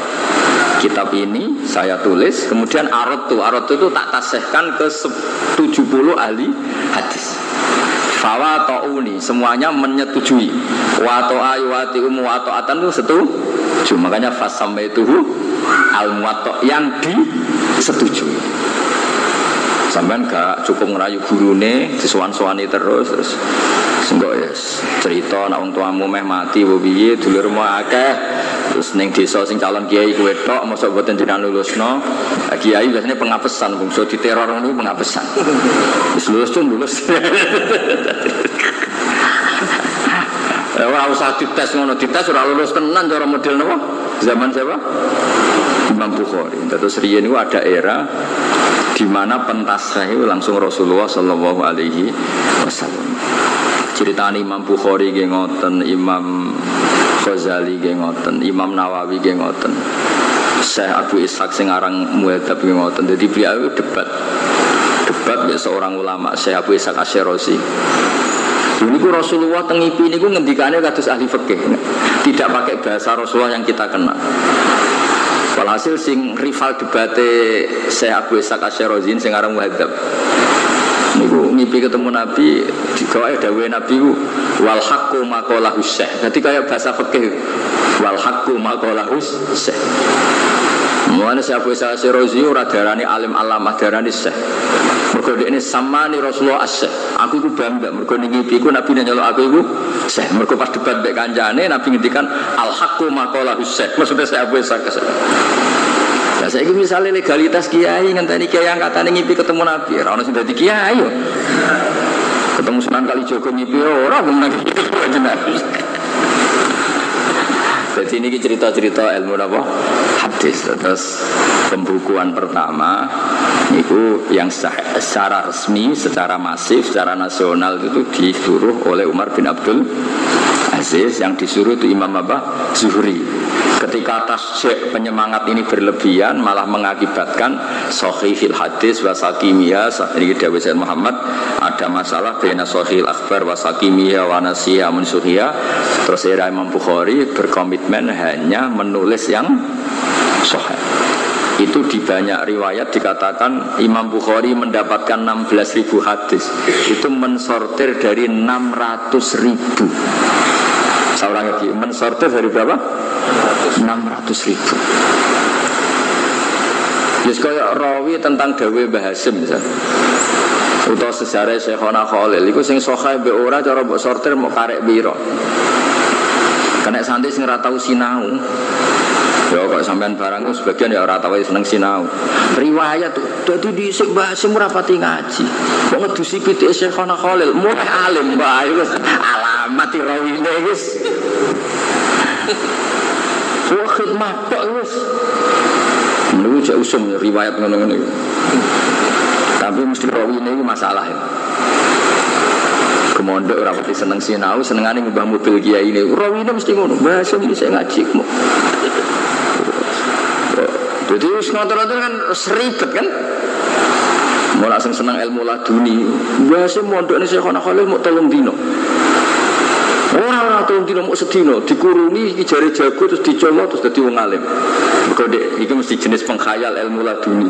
Kitab ini saya tulis, kemudian aradtu itu tak tasihkan ke 70 ahli hadis. Fawata'uni, semuanya menyetujui. Wata'a yuwati'u muwata'atan itu setuju. Makanya fasammaituhu Al-Muwatta, yang disetujui. Sampean gak cukup ngerayu gurune, disuwan-suwani terus enggak ya cerita nek wong tuamu meh mati wo piye, dulurmu akeh, terus ning desa sing calon kiai kowe tok mosok boten jenengan lulusno. Kiai biasanya pengapesan, bangsa diteror niku pengapesan. Wis lulus. Ora usah dites ngono, dites ora lulus tenan cara model napa? Zaman siapa? Imam Bukhari. Terus riyen niku ada era di mana pentasih langsung Rasulullah sallallahu alaihi wasallam. Ceritane Imam Bukhari nggih ngoten, Imam Ghazali nggih ngoten, Imam Nawawi nggih ngoten. Syekh Abu Ishaq sing aran Muhadzab nggih ngoten. Dadi beliau debat ya seorang ulama, Syekh Abu Ishaq Asy-Syirazi. Niku Rasulullah tengipi niku ngendikane kados ahli fikih. Tidak pakai bahasa Rasulullah yang kita kenal. Walhasil sing rival debate Syekh Abu Ishaq Asy-Syirazi sing aran Muhadzab. Niku ngipi ketemu Nabi, digawe dawuhe Nabi wal haqqu maqalahu syekh. Dadi kaya bahasa fikih. Wal haqqu maqalahu syekh. Mulane Syekh Abu Ishaq Asy-Syirazi ora darani alim alamah, darani syekh. Mergo dekne samani Rasulullah as-syekh. Aku iku bangga mergo ning ngipi iku Nabi nyeluk aku iku syekh. Mergo pas debat mek kancane Nabi ngendikan al haqqu maqalahu syekh. Maksudnya Syekh Abu Ishaq. Nah, saya ini misalnya legalitas kiai ngenteni kiai angkatan ngipi ketemu Nabi, ora ono sing dadi kiai yo. Ketemu Sunan Kalijaga ngipi ora wong nang Nabi. Jadi ini cerita-cerita ilmu apa? Hadis. Terus pembukuan pertama itu yang secara resmi, secara masif, secara nasional itu disuruh oleh Umar bin Abdul Aziz, yang disuruh itu Imam apa? Zuhri. Ketika tasjik penyemangat ini berlebihan malah mengakibatkan sahihil hadis wa sakimiyah. Ini dawuh Sayyid Muhammad, ada masalah baina sahihil akhbar wa sakimiyah wa nasiyah munsuhiyah. Terus Imam Bukhari berkomitmen hanya menulis yang sahih. Itu di banyak riwayat dikatakan Imam Bukhari mendapatkan 16.000 hadis. Itu mensortir dari 600.000. Seorang lagi mensortir dari berapa? 600.000. Jadi kaya rawi tentang Dawe Mbah Hasim misalnya, utawa sejarah Syekhona Khalil iku sing sahih mbek ora cara mbok sortir mau karek pira. Kena santri sing ora tau sinau. Ya kok sampean barang ku sebagian ya ora tau seneng sinau. Riwayat dadi dhisik Mbah Hasim ora pati ngaji. Kok ngedusi pitike Syekhona Khalil, mulai alim bae wis alamat rawine wis. Wah khidmat tok wis. Menurut saya usum riwayat ngono-ngono. Tapi mesti rawi ini masalah ya. Kemondok ora pati seneng sinau, senengane ngubah mobil kiai ini. Rawi ini mesti ngono, bahasa ini saya ngaji. Jadi ngotor-ngotor kan seribet kan. Mau langsung seneng ilmu laduni. Bahasa mondok ini Syekhona Khalil mau 3 dino. Orang atau tidak mau sedino dikurungi jari jago terus dicolok terus jadi wong alim. Mergo iki mesti jenis pengkhayal ilmu laduni.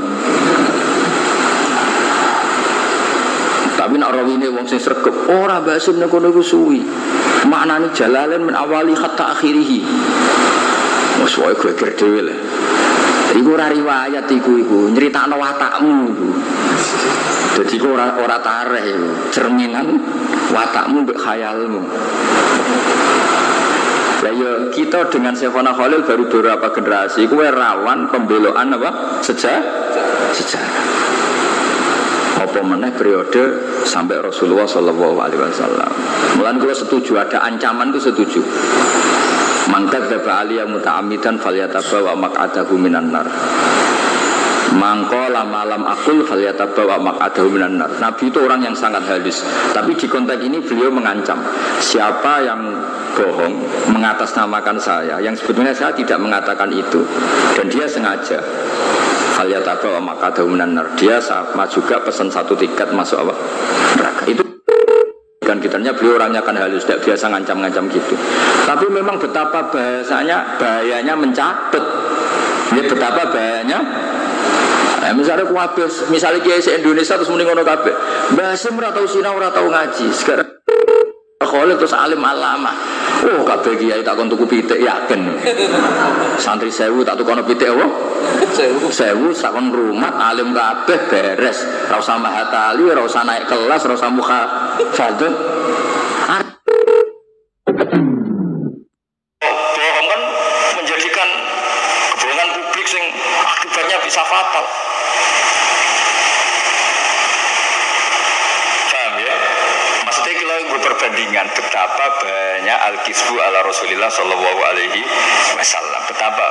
Tapi nek rawine wong sing sregep ora bahasa nek kono iku suwi. Maknane jalalen min awali hatta akhirih. Wes wae geger dhewe lho. Iku ora riwayat iku nyeritakno watakmu iku. Dadi iku ora tareh iku, cerminan watakmu mbek khayalmu. Lah ya kita dengan Syekhona Khalil baru beberapa generasi kuwi rawan pembelokan apa? Sejarah. Apa meneh periode sampai Rasulullah sallallahu alaihi wasallam. Mulane kula setuju ada ancaman itu setuju. Mangkat dzaba aliya muta'ammidan falyatabawa maq'adahu minan nar. Mangkola malam akul falyatabawa maq'adahu minan nar. Nabi itu orang yang sangat halus. Tapi di konteks ini beliau mengancam, siapa yang bohong mengatasnamakan saya, yang sebetulnya saya tidak mengatakan itu, dan dia sengaja, falyatabawa maq'adahu minan nar. Dia sama juga pesan satu tiket masuk apa? Neraka. Itu kan kitanya beliau orangnya kan halus, tidak biasa ngancam-ngancam gitu. Tapi memang betapa bahayanya mencabut. Ini betapa bahayanya. Nah, misalnya kuabes, misalnya kiai Indonesia terus mending ngono kabeh. Mbah Hasim ora tau sinau, ora tau ngaji. Sekarang Khalil terus alim alama. Oh, kabeh kiai tak kon tuku pitik yakin. Santri 1000 tak tukono pitik apa? 1000 sak kon rumah alim kabeh beres. Ora usah mahatali, ora usah naik kelas, ora usah muka fadl. Bohong kan menjadikan kebohongan publik sing akibatnya bisa fatal. Paham ya? Maksudnya kalau berperbandingan betapa banyak al-kisbu ala Rasulillah sallallahu alaihi wasallam. Betapa?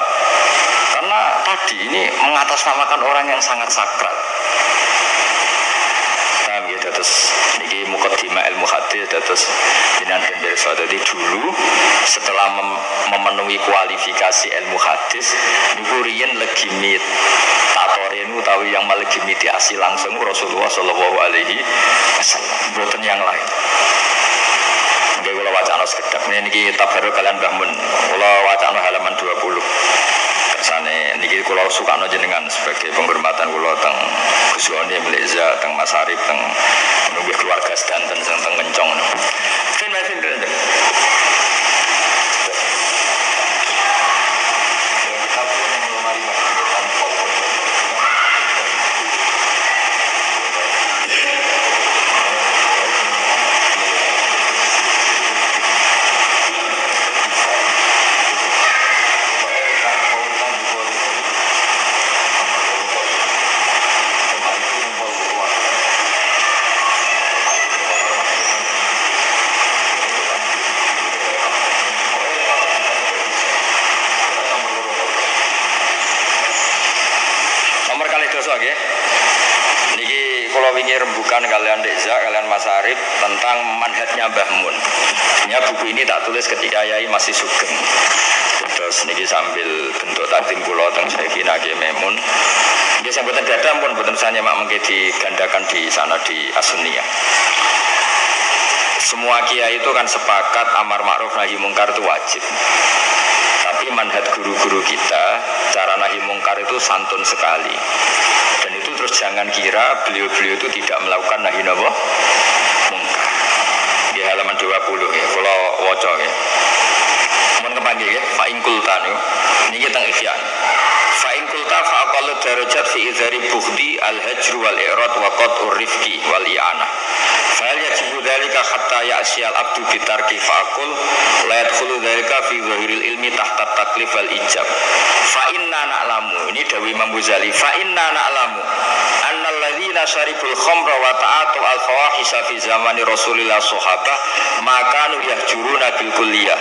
Karena tadi ini mengatasnamakan orang yang sangat sakral. Paham ya? Terus ini muqaddimah ilmu hadis terus dengan pendersa. Jadi dulu setelah memenuhi kualifikasi ilmu hadis, niku riyen legimit tatorenu tahu yang melegimiti asli langsung Rasulullah sallallahu alaihi wasallam, boten yang lain. Nggih kula wacana sekedap niki tabaruk kalian Mbah Mun. Kula wacana halaman 20. Kersane niki kula sukano jenengan sebagai penghormatan kula teng Gus Yoni Mleza teng Mas Arif teng nunggu keluarga sedanten teng Ngencong. Rembukan kalian Deza, kalian Mas Arif tentang manhajnya Mbah Mun. Ya, buku ini tak tulis ketika Yai masih sugeng. Terus niki sambil bentuk takdim kula teng Sayyidina Kiai Memun. Nggih sampeyan dada pun mboten sanya mak mengke digandakan di sana di Asuniyah. Semua kiai itu kan sepakat amar ma'ruf nahi mungkar itu wajib. Tapi manhaj guru-guru kita cara nahi mungkar itu santun sekali. Dan itu terus jangan kira beliau-beliau itu tidak melakukan nahi napa mungkar. Di halaman 20 ya, kula waca ya. Mun kepanggih ya, fa in qulta niki teng Ihya. Fa in qulta fa aqallu darajat fi izari bukhdi al-hajr wal i'rad wa qat'ur rifqi wal i'anah. Fal yajibu dzalika hatta ya'siyal abdu bitarki faqul la yadkhulu dzalika fi zahiril ilmi tahta taklif wal ijab. Fa inna na'lamu, ini dawuh Imam Ghazali, fa inna na'lamu annal ladzina syaribul khamra wa ta'atu al fawahisha fi zamani Rasulillah sahabah maka yahjuruna bil kulliyah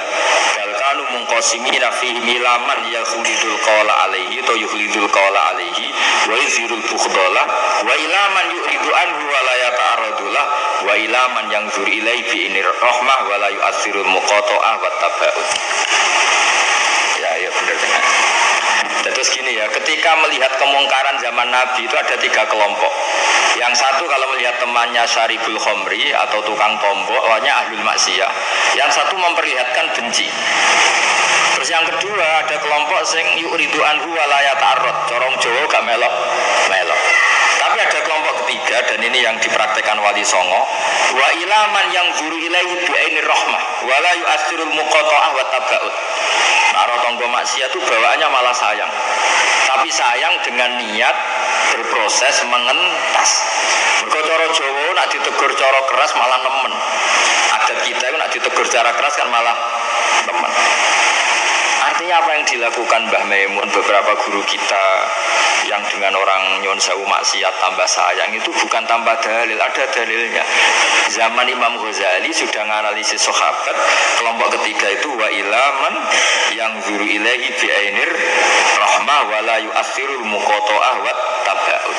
bal kanu munqasimina fihi milaman yakhlidul qawla alaihi to yukhlidul qawla alaihi wa yuzirul bukhdala wa ilaman yuridu anhu wa la yata'arradulah wa ilaman yang zuri ilai bi inir rahmah wa la yu'athirul muqata'ah wa taba'ud. Ya benar dengan. Terus gini ya, ketika melihat kemungkaran zaman Nabi itu ada 3 kelompok. Yang satu kalau melihat temannya syaribul khomri atau tukang tombok, awalnya ahlul maksiyah. Yang satu memperlihatkan benci. Terus yang kedua ada kelompok sing yuridu anhu wa la yata'arrad, corong Jawa gak melok. Tapi ada kelompok ketiga dan ini yang dipraktekkan Wali Songo. Wa ilaman yang zuru ilaihi bi'ainir rahmah wa la yu'athirul muqata'ah wa taba'ud. Naro tonggo maksiat itu bawaannya malah sayang. Tapi sayang dengan niat berproses mengentas. Mergo cara Jawa nak ditegur cara keras malah nemen. Adat kita itu nak ditegur cara keras kan malah nemen. Artinya apa yang dilakukan Mbah Maimun beberapa guru kita yang dengan orang nyon sewu maksiat tambah sayang itu bukan tambah dalil, ada dalilnya. Zaman Imam Ghazali sudah menganalisis sahabat, kelompok ketiga itu wa ilaman yang guru ilahi bi'ainir rahmah istiqomah wala yu'athirul muqata'ah wa tabaud.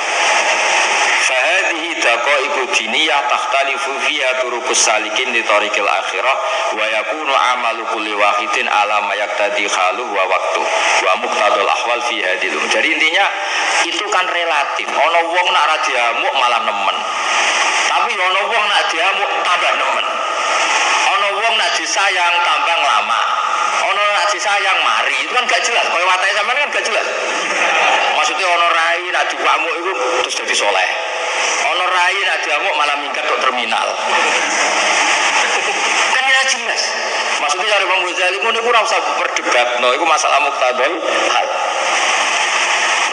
Fahadhihi daqaiqu diniyah takhtalifu fiha turuqus salikin li tariqil akhirah wa yakunu amalu kulli wahidin ala ma yaqtadi haluhu wa waqtu wa muqtadal ahwal fi hadilum. Jadi intinya itu kan relatif. Ana wong nak ra diamuk malah nemen. Tapi ana wong nak diamuk tambah nemen. Ana wong nak disayang tambah lama. Ana nak disayang mari. Itu kan gak jelas. Kaya watake sampean kan gak jelas. Maksudnya ana rai nak diamuk itu terus jadi soleh. Ono rai nak diamuk malah minggat ke terminal. Kan ya jelas. Maksudnya dari Imam Ghazali pun itu rasa berdebat. No, itu masalah muqtadal hal.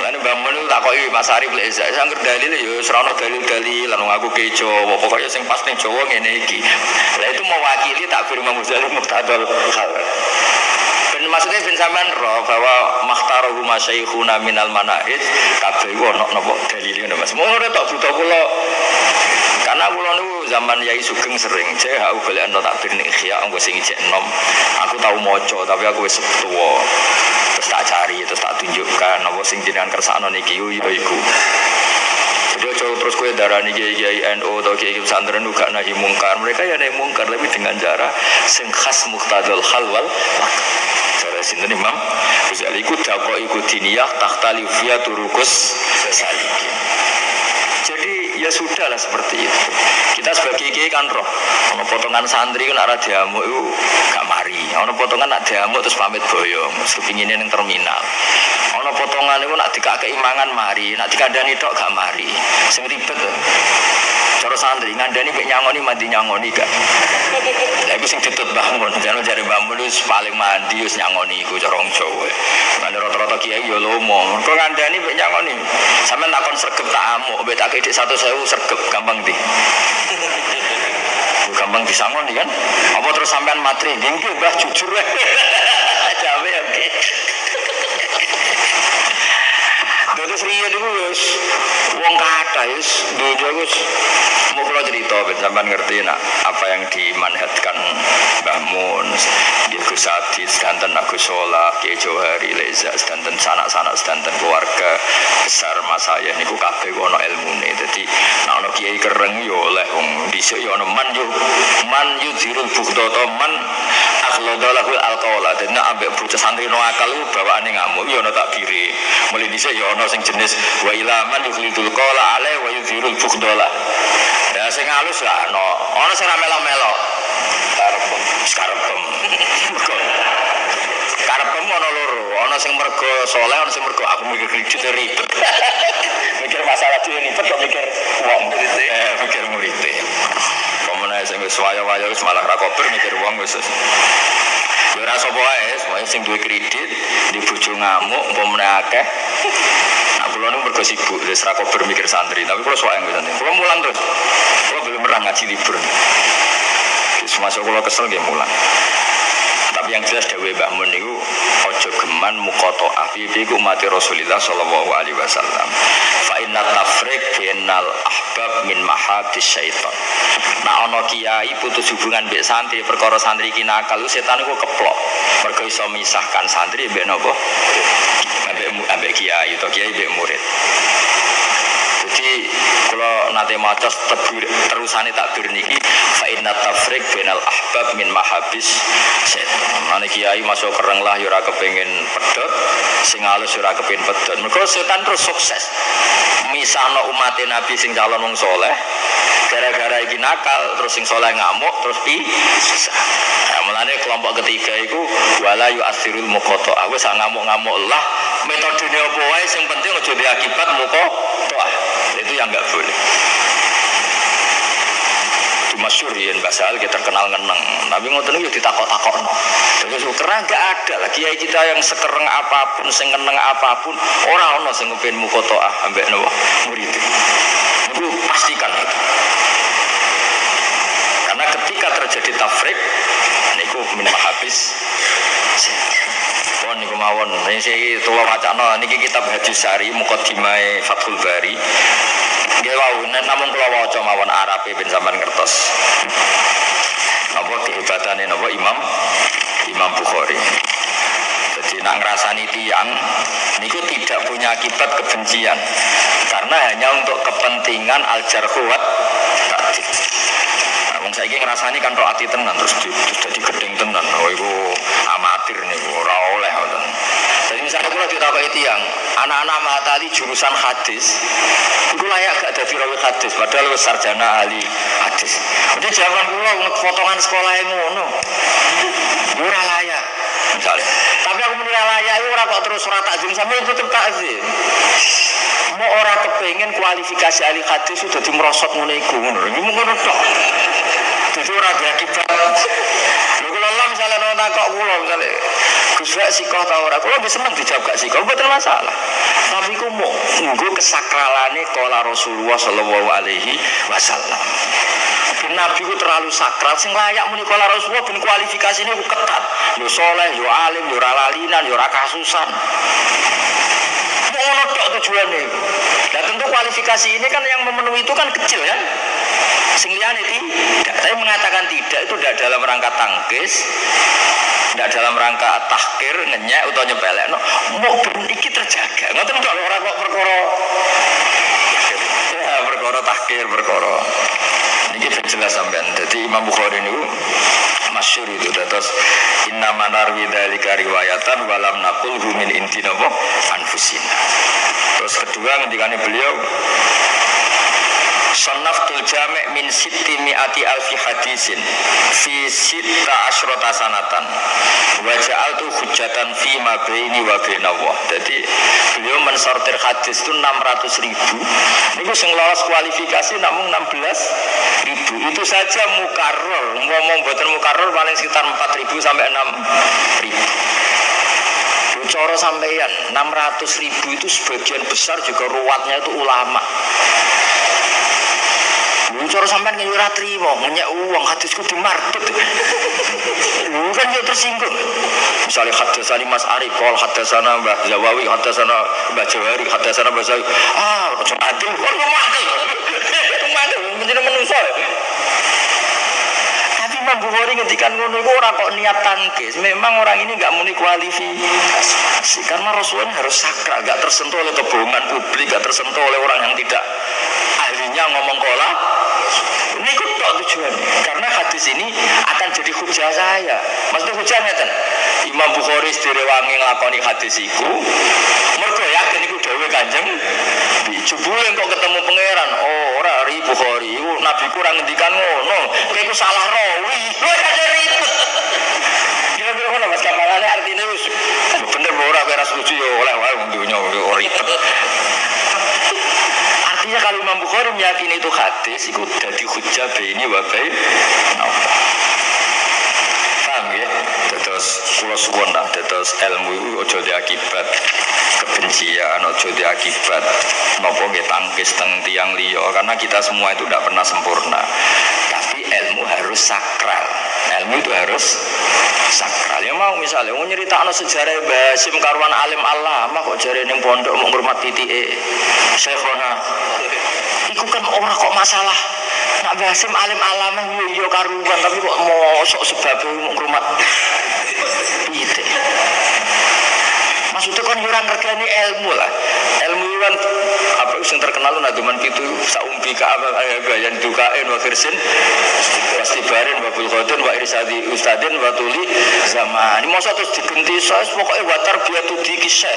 Lalu bangun itu tak koi Mas Arif leza. Saya ngerti dalil ya, serana dalil-dalil. Lalu aku kejo. Pokoknya yang pas nih Jawa ngene iki. Lah itu mewakili takbir Imam Ghazali muqtadal hal. Dan maksudnya bin sampean roh bahwa makhtaruhu masyayikhuna minal manahij kabeh iku ana napa dalile ngono Mas. Ngono tok buta kula. Karena kula niku zaman Yai Sugeng sering cek aku golekno takbir ning Ihya engko sing ijek enom. Aku tau maca tapi aku wis tuwa. Terus tak cari terus tak tunjukkan apa sing jenengan kersakno niki yo iku. Jadi terus kowe darani kiai NU atau kiai pesantren gak nahi mungkar. Mereka ya nahi mungkar tapi dengan cara sing khas muqtadal hal wal cara sinten Imam Ghazali iku daqaiqu diniyah takhtalifu fiha turuqus salikin. Jadi ya sudahlah seperti itu. Kita sebagai kiai kan roh. Ono potongan santri kan arah diamuk itu gak mari. Ono potongan nak diamuk terus pamit boyong, terus kepingine ning terminal. Ono potongan itu nak dikakei mangan mari, nak dikandani tok gak mari. Sing ribet to. Cara santri ngandani mek nyangoni mandi nyangoni gak. Lah iku sing ditut bangun, jane jare bangun wis paling mandi wis nyangoni iku cara wong Jawa. Lan rata-rata kiai yo lomo. Kok ngandani mek nyangoni. Sampeyan takon sregep tak amuk, mbek tak dik 100.000 sregep gampang ndi. Gampang disangoni kan? Apa terus sampean matri nggih Mbah jujur wae. Jawe oke. Terus riyen niku wis wong kathah wis dojo wis mau kula cerita ben sampean ngerti nak apa yang dimanhatkan Mbah Mun, Gus Adi, sedanten Agus Solah, Kiai Johari, Leza, sedanten sanak-sanak sedanten keluarga besar Mas saya niku kabeh ana ilmune. Dadi nek ana kiai kereng yo oleh wong dhisik yo ana man yuzirul bughdata man akhladalahu alqaula. Dene ambek bocah santri no akal bawaane ngamuk yo ana takbire. Mulai dhisik yo ana sing jenis wa ilaman yukhlidul qala alai wa yuzirul bughdala. Ya sing halus lah ana sing ra melok-melok. Karepem. Karepem ana loro, ana sing mergo saleh, ana sing mergo aku mikir kredit ribet. Mikir masalah dhewe ribet kok mikir wong murid. Mikir murid. Komene sing wis waya-waya wis malah ra kober mikir wong wis. Ya ora sapa wae, semuanya sing duwe kredit, di bojo ngamuk, umpamane akeh. Nah, kula niku mergo sibuk, wis ra kober mikir santri, tapi kula suwek nggih santri. Kula mulang terus. Kula belum pernah ngaji libur. Masuk kula kesel nggih mulang. Tapi yang jelas dawuh Mbah Mun niku aja geman muqata'ah iku umat Rasulullah sallallahu alaihi wasallam. Fa inna tafriq bainal ahbab min mahabis syaitan. Nah ana kiai putus hubungan mbek santri perkara santri iki nakal setan iku keplok. Mergo iso misahkan santri mbek napa? Ambek kiai utawa kiai mbek murid. Jadi kalau nanti maca terusane takbir niki fa inna tafriq bainal ahbab min mahabis setan. Mane kiai masuk kereng lah yo ora kepengin pedhot, sing alus yo ora kepengin pedhot. Mergo setan terus sukses misahno umat Nabi sing calon wong saleh. Gara-gara iki nakal terus sing saleh ngamuk terus pisah. Mulane kelompok ketiga iku wala yu'athirul muqata'ah. Wis ngamuk-ngamuk lah metodene apa wae sing penting aja diakibat muqata'ah. Itu yang enggak boleh. Itu masyhur yen basal kita terkenal ngeneng. Tapi ngoten iki ditakok-takokno. Terus karena enggak ada lagi kiai kita yang sekereng apapun, sing ngeneng apapun, ora ono sing kepengin muqata'ah ambek napa murid. Itu pastikan itu. Karena ketika terjadi tafrik niku min mahabis pon niku mawon niki tuwa wacana niki kitab Hadis Sari Muqaddimah Fathul Bari nggih wau namung kula waca mawon Arabe ben sampean ngertos apa kehebatane napa Imam Bukhari. Jadi nak ngrasani tiyang niku punya akibat kebencian karena hanya untuk kepentingan al-jarhu wa ta'dil. Wong saiki ngrasani kan tok ati tenan terus jadi gedeng tenan. Oh iku amatir niku ora oleh ngoten. Jadi misalnya kula ditakoki tiyang, anak-anak matali jurusan hadis, iku layak gak dadi rawi hadis padahal wis sarjana ahli hadis. Udah zaman kula fotongan sekolah ngono. Ora layak. Misalnya. Tapi aku menilai layak itu ora kok terus ora takzim sampai tetep takzim. Mau ora kepengin kualifikasi ahli hadis sudah dimerosot ngono iku ngono. Iki ngono tok. Dadi ora diakibat. Lha kula lah misalnya nang takok kula misalnya Gus Wak sikoh ta ora? Kula wis seneng dijawab gak sikoh, mboten masalah. Tapi ku mau nggo kesakralane qala Rasulullah sallallahu alaihi wasallam. Nabi ku terlalu sakral sing layak muni qala Rasulullah ben kualifikasine ku ketat. Yo saleh, yo alim, yo ora lalinan, yo ora kasusan. Ono tok tujuane. Nah tentu kualifikasi ini kan yang memenuhi itu kan kecil kan. Sing liyane tidak. Saya mengatakan tidak itu tidak dalam rangka tangkis, tidak dalam rangka tahkir, ngenyek utawa nyepelekno. Mau ben iki terjaga. Ngoten tok ora kok perkara. Ya perkara tahkir, perkara. Ini jelas sampean. Jadi Imam Bukhari niku masyhur itu terus inna manarwi dzalika riwayatan walam naqulhu min intina anfusina. Terus kedua ngendikane beliau Sannaftul jami' min sitti mi'ati alfi hadisin fi sitta asyrata sanatan wa ja'altu hujjatan fi ma baini wa bainallah. Jadi beliau mensortir hadis itu 600.000. Niku sing lolos kualifikasi namung 16.000. Itu saja mukarrar. Ngomong mboten mukarrar paling sekitar 4.000 sampai 6.000. Cara sampeyan 600.000 itu sebagian besar juga ruwatnya itu ulama. Cara sampean nggih ora trimo, ngenyek uang hadisku dimartut. Kan yo tersinggung. Misalnya hadasani Mas Arif, qol hadasana Mbah Zawawi, hadasana Mbah Jawari, hadasana Mbah Zawi. Ojo adil, kok ngomong. Ngomong menjadi menungso. Tapi Imam Bukhari ngendikan ngono iku ora kok niat tangkis. Memang orang ini enggak muni kualifikasi karena Rasulullah harus sakral, enggak tersentuh oleh kebohongan publik, enggak tersentuh oleh orang yang tidak ahlinya ngomong kola. Ini tok tujuannya. Karena hadis ini akan jadi hujah saya. Maksudnya hujahnya kan Imam Bukhari direwangi nglakoni hadis iku. Mergo yakin iku dawuh Kanjeng dijubule kok ketemu pangeran. Oh, ora ri Bukhari iku nabi kurang ngendikan ngono. Kowe iku salah rawi. Kowe kaya ribet. Kira-kira ngono Mas Kamalane artine wis bener ora ora setuju yo oleh wae wong dunya ora ribet. Artinya kalau Imam Bukhari meyakini itu hadis itu jadi hujjah baini wa bain Allah. Paham ya? Terus kula suwun lah terus ilmu itu aja diakibat kebencian, aja diakibat napa nggih tangkis teng tiyang liya karena kita semua itu tidak pernah sempurna. Tapi ilmu harus sakral. Ilmu itu harus sakral. Ya mau misalnya mau nyeritakno sejarah Mbah Hasyim karuan alim alama kok jare ning pondok mau ngurmat titike Syekhona. Iku kan ora kok masalah. Nak Mbah Hasyim alim alama yo karuan tapi kok mosok sebab mau ngurmat titike. Maksudnya kan orang ngergani ilmu lah. Ilmu kan apa yang terkenal naduman gitu saumbi ka yang dukain wa firsin wastibarin wa bulqatin wa irsadi ustadin wa tuli zaman. Ini masa terus digenti saya pokoknya wa tarbiyatu dikisah.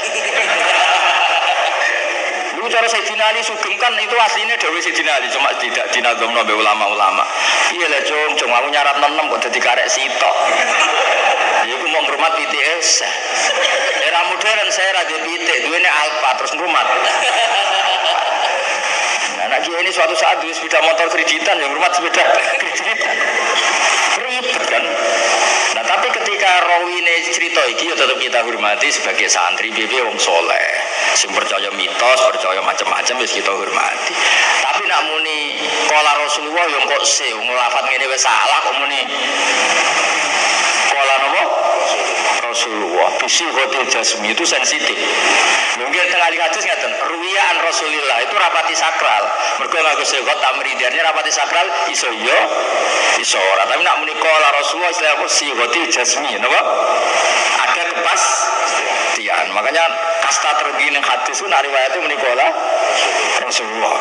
Lu cara Sayyidina Ali Sugeng kan itu aslinya dawuh Sayyidina Ali cuma tidak dinadzamno be ulama-ulama. Iya lah cung aku nyarat nenem kok dadi karek sitok. Ya aku mau ngurmat BTS. Era modern saya radio pitik, duwene Alfa terus ngurmat. Anak kiai ini suatu saat duwe sepeda motor kreditan yang ngurmat sepeda kreditan. Ribet kan. Nah tapi ketika rawine cerita iki ya tetap kita hormati sebagai santri piye wong soleh. Sing percaya mitos, percaya macam-macam wis kita hormati. Tapi nak muni qala Rasulullah yang kok se nglafat ngene wis salah kok muni qala napa? Rasulullah bisi hotel jasmi itu sensitif. Mungkin tengah hadis ngaten ruwiyan Rasulillah itu rapati sakral. Mergo nganggo segot tamridiannya rapati sakral iso yo iso ora. Tapi nak muni qala Rasulullah istilah apa si hotel jasmi napa? Ada kepastian. Makanya kasta tertinggi ning hadis ku nak riwayate muni kola Rasulullah.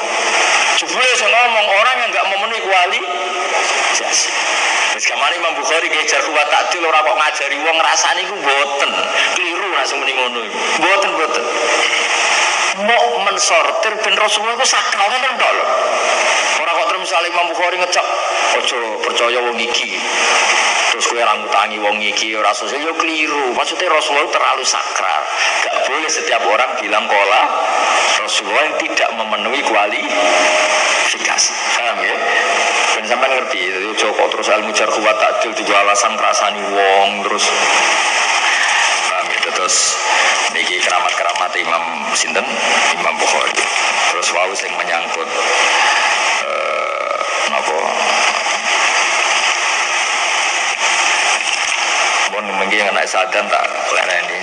Jebule sing ngomong orang yang enggak memenuhi kuali jas. Wis kamane Imam Bukhari ge jar wa ta'dil ora kok ngajari wong ngrasani iku mboten. Keliru langsung muni ngono iku. Mboten. Mau mensortir ben Rasulullah iku sakral ngoten tok lho. Ora kok terus misale Imam Bukhari ngecek aja percaya wong iki. Terus kowe ora ngutangi wong iki ora sosial yo keliru. Maksudnya Rasulullah terlalu sakral. Gak boleh setiap orang bilang kola Rasulullah yang tidak memenuhi kualifikasi. Paham ya? Ben sampean ngerti, jadi Joko terus ilmu jarh wa ta'dil juga alasan ngrasani wong terus. Paham ya? Terus niki keramat-keramat Imam sinten? Imam Bukhari. Terus wau sing menyangkut napa? Bon mungkin anak sadan tak lereni.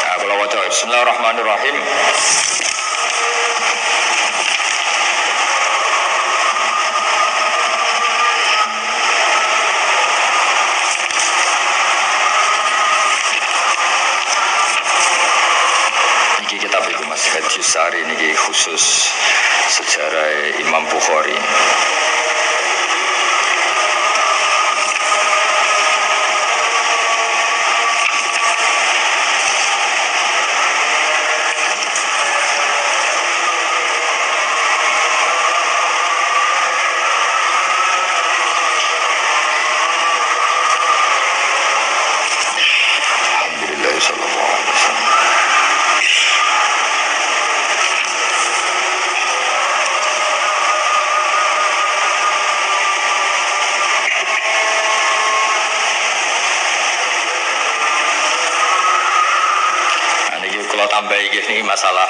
Nah, kalau waca Bismillahirrahmanirrahim. Niki kitab iku Mas Hadis Sari niki khusus sejarah Imam Bukhari. Tambah ini masalah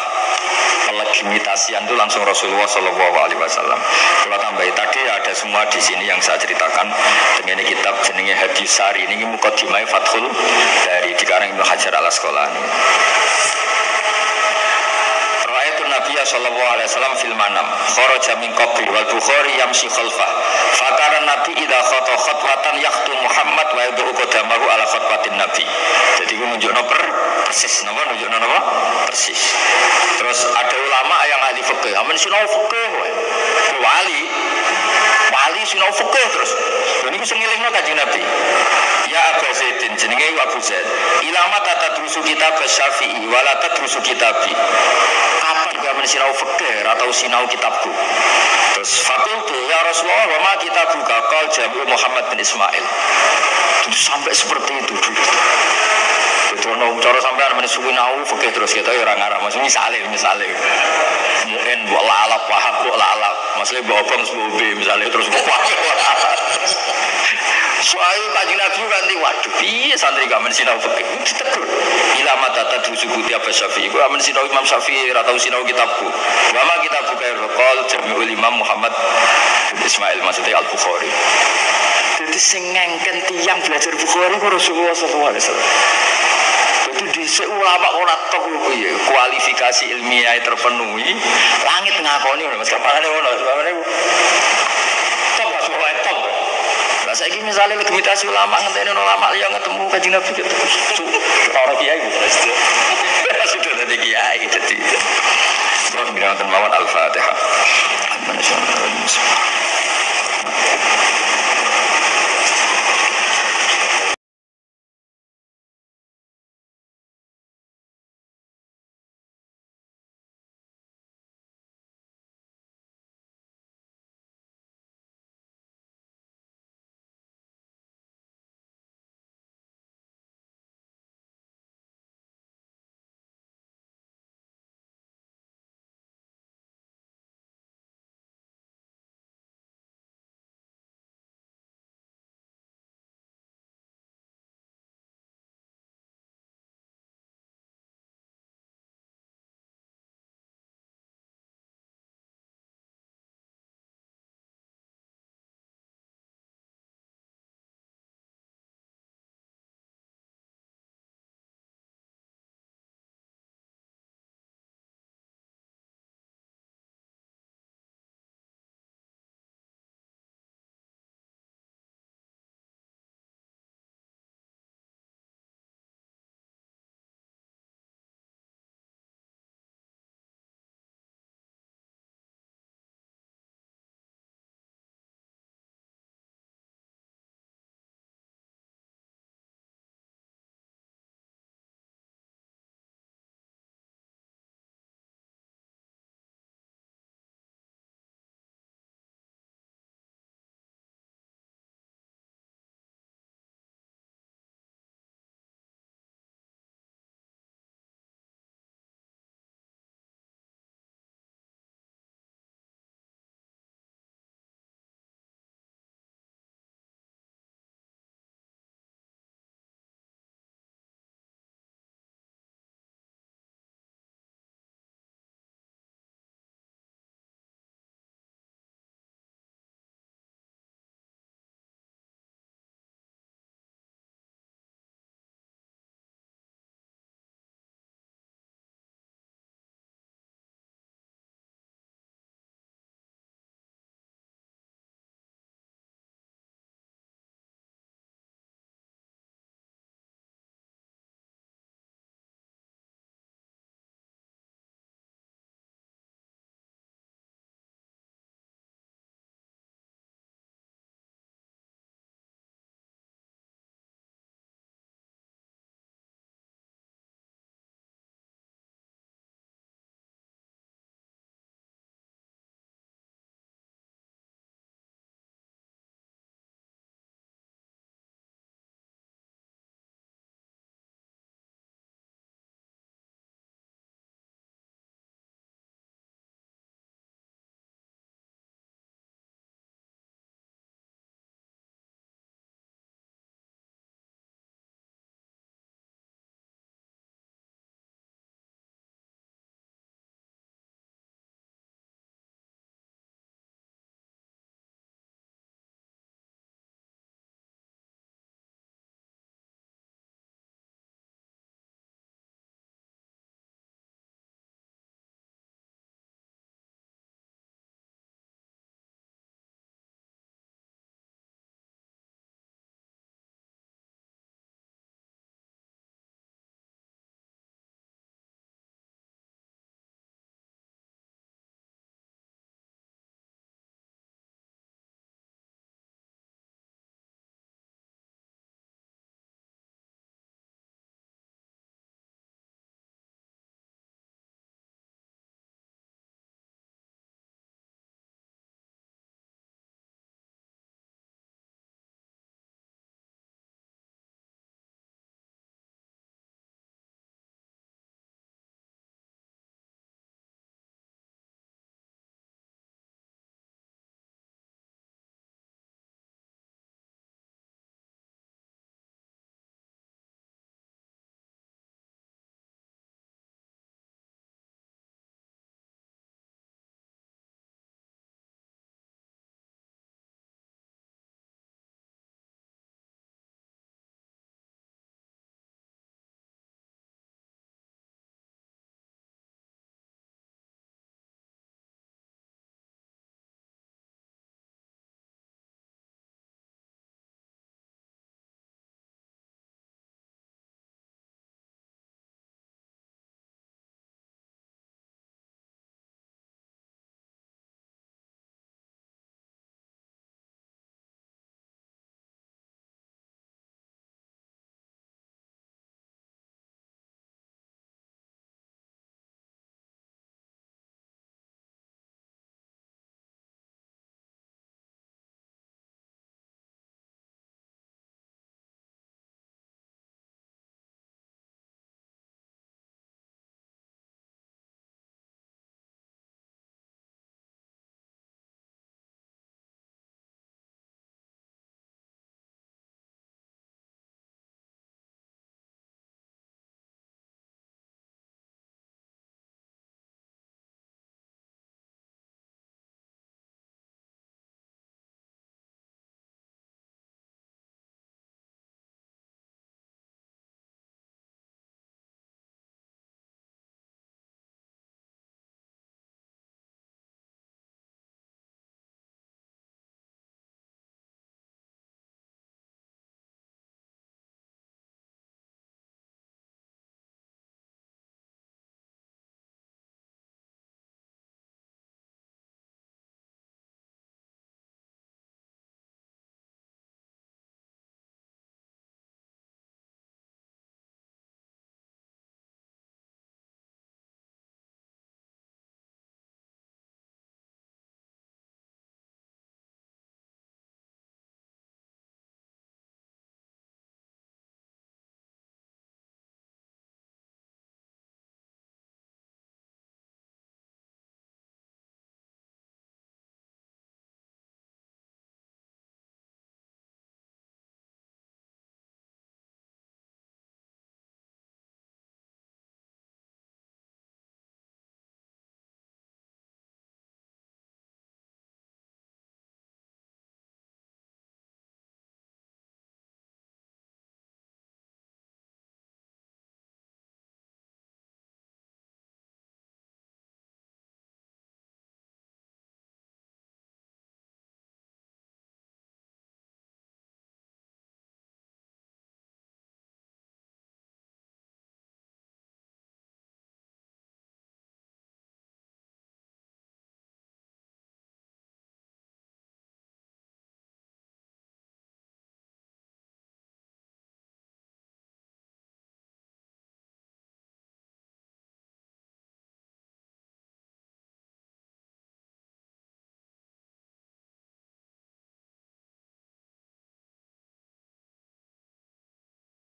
pelegimitasian itu langsung Rasulullah Shallallahu Alaihi Wasallam. Kalau tambah tadi ada semua di sini yang saya ceritakan dengan kitab jenenge Hadis Sari ini mukadimah Fathul dari dikarang Ibnu Hajar Al Asqalani. Nabi sallallahu alaihi wasallam fil manam kharaja min qabri wal Bukhari yamshi khalfah fakara Nabi idza khata khatwatan yakhtu Muhammad wa yad'u qadamahu ala khatwatin Nabi. Jadi ku nunjukno persis napa nunjukno napa persis. Terus ada ulama yang ahli fikih amen sinau fikih wali sinau fikih terus niku sing ngelingno Kanjeng Nabi. Ya Abu Zaidin jenenge Abu Zaid ilama tatadrusu kitab Syafi'i wala tadrusu kitabi. Kapan kamu sinau fikih atau sinau kitabku? Terus fakultu ya Rasulullah wa ma kitabuka qal Jami' Muhammad bin Ismail. Terus sampai seperti itu dulu. Itu ono cara sampean men sinau fikih terus kita ora ngarah Mas misale mungkin mbok lalap wahab mbok lalap maksudnya mbok obong sebubi misalnya terus mbok soalnya Kanjeng Nabi nanti waduh piye santri gak men sinau fikih ditegur ilama data dusukuti Abu Syafi'i gua men sinau Imam Syafi'i atau sinau kitabku wama kitabku kayak qol Jami'ul Imam Muhammad bin Ismail maksudnya Al-Bukhari. Jadi sing ngengken tiyang belajar Bukhari karo Rasulullah sallallahu alaihi wasallam. Itu di ulama ora tok piye kualifikasi ilmiah terpenuhi langit ngakoni Mas kapane ngono sampeyan tok gak semua tok. Lah saiki misale legitimasi ulama ngenteni ulama yang ketemu Kanjeng Nabi gitu. Ora kiai gitu.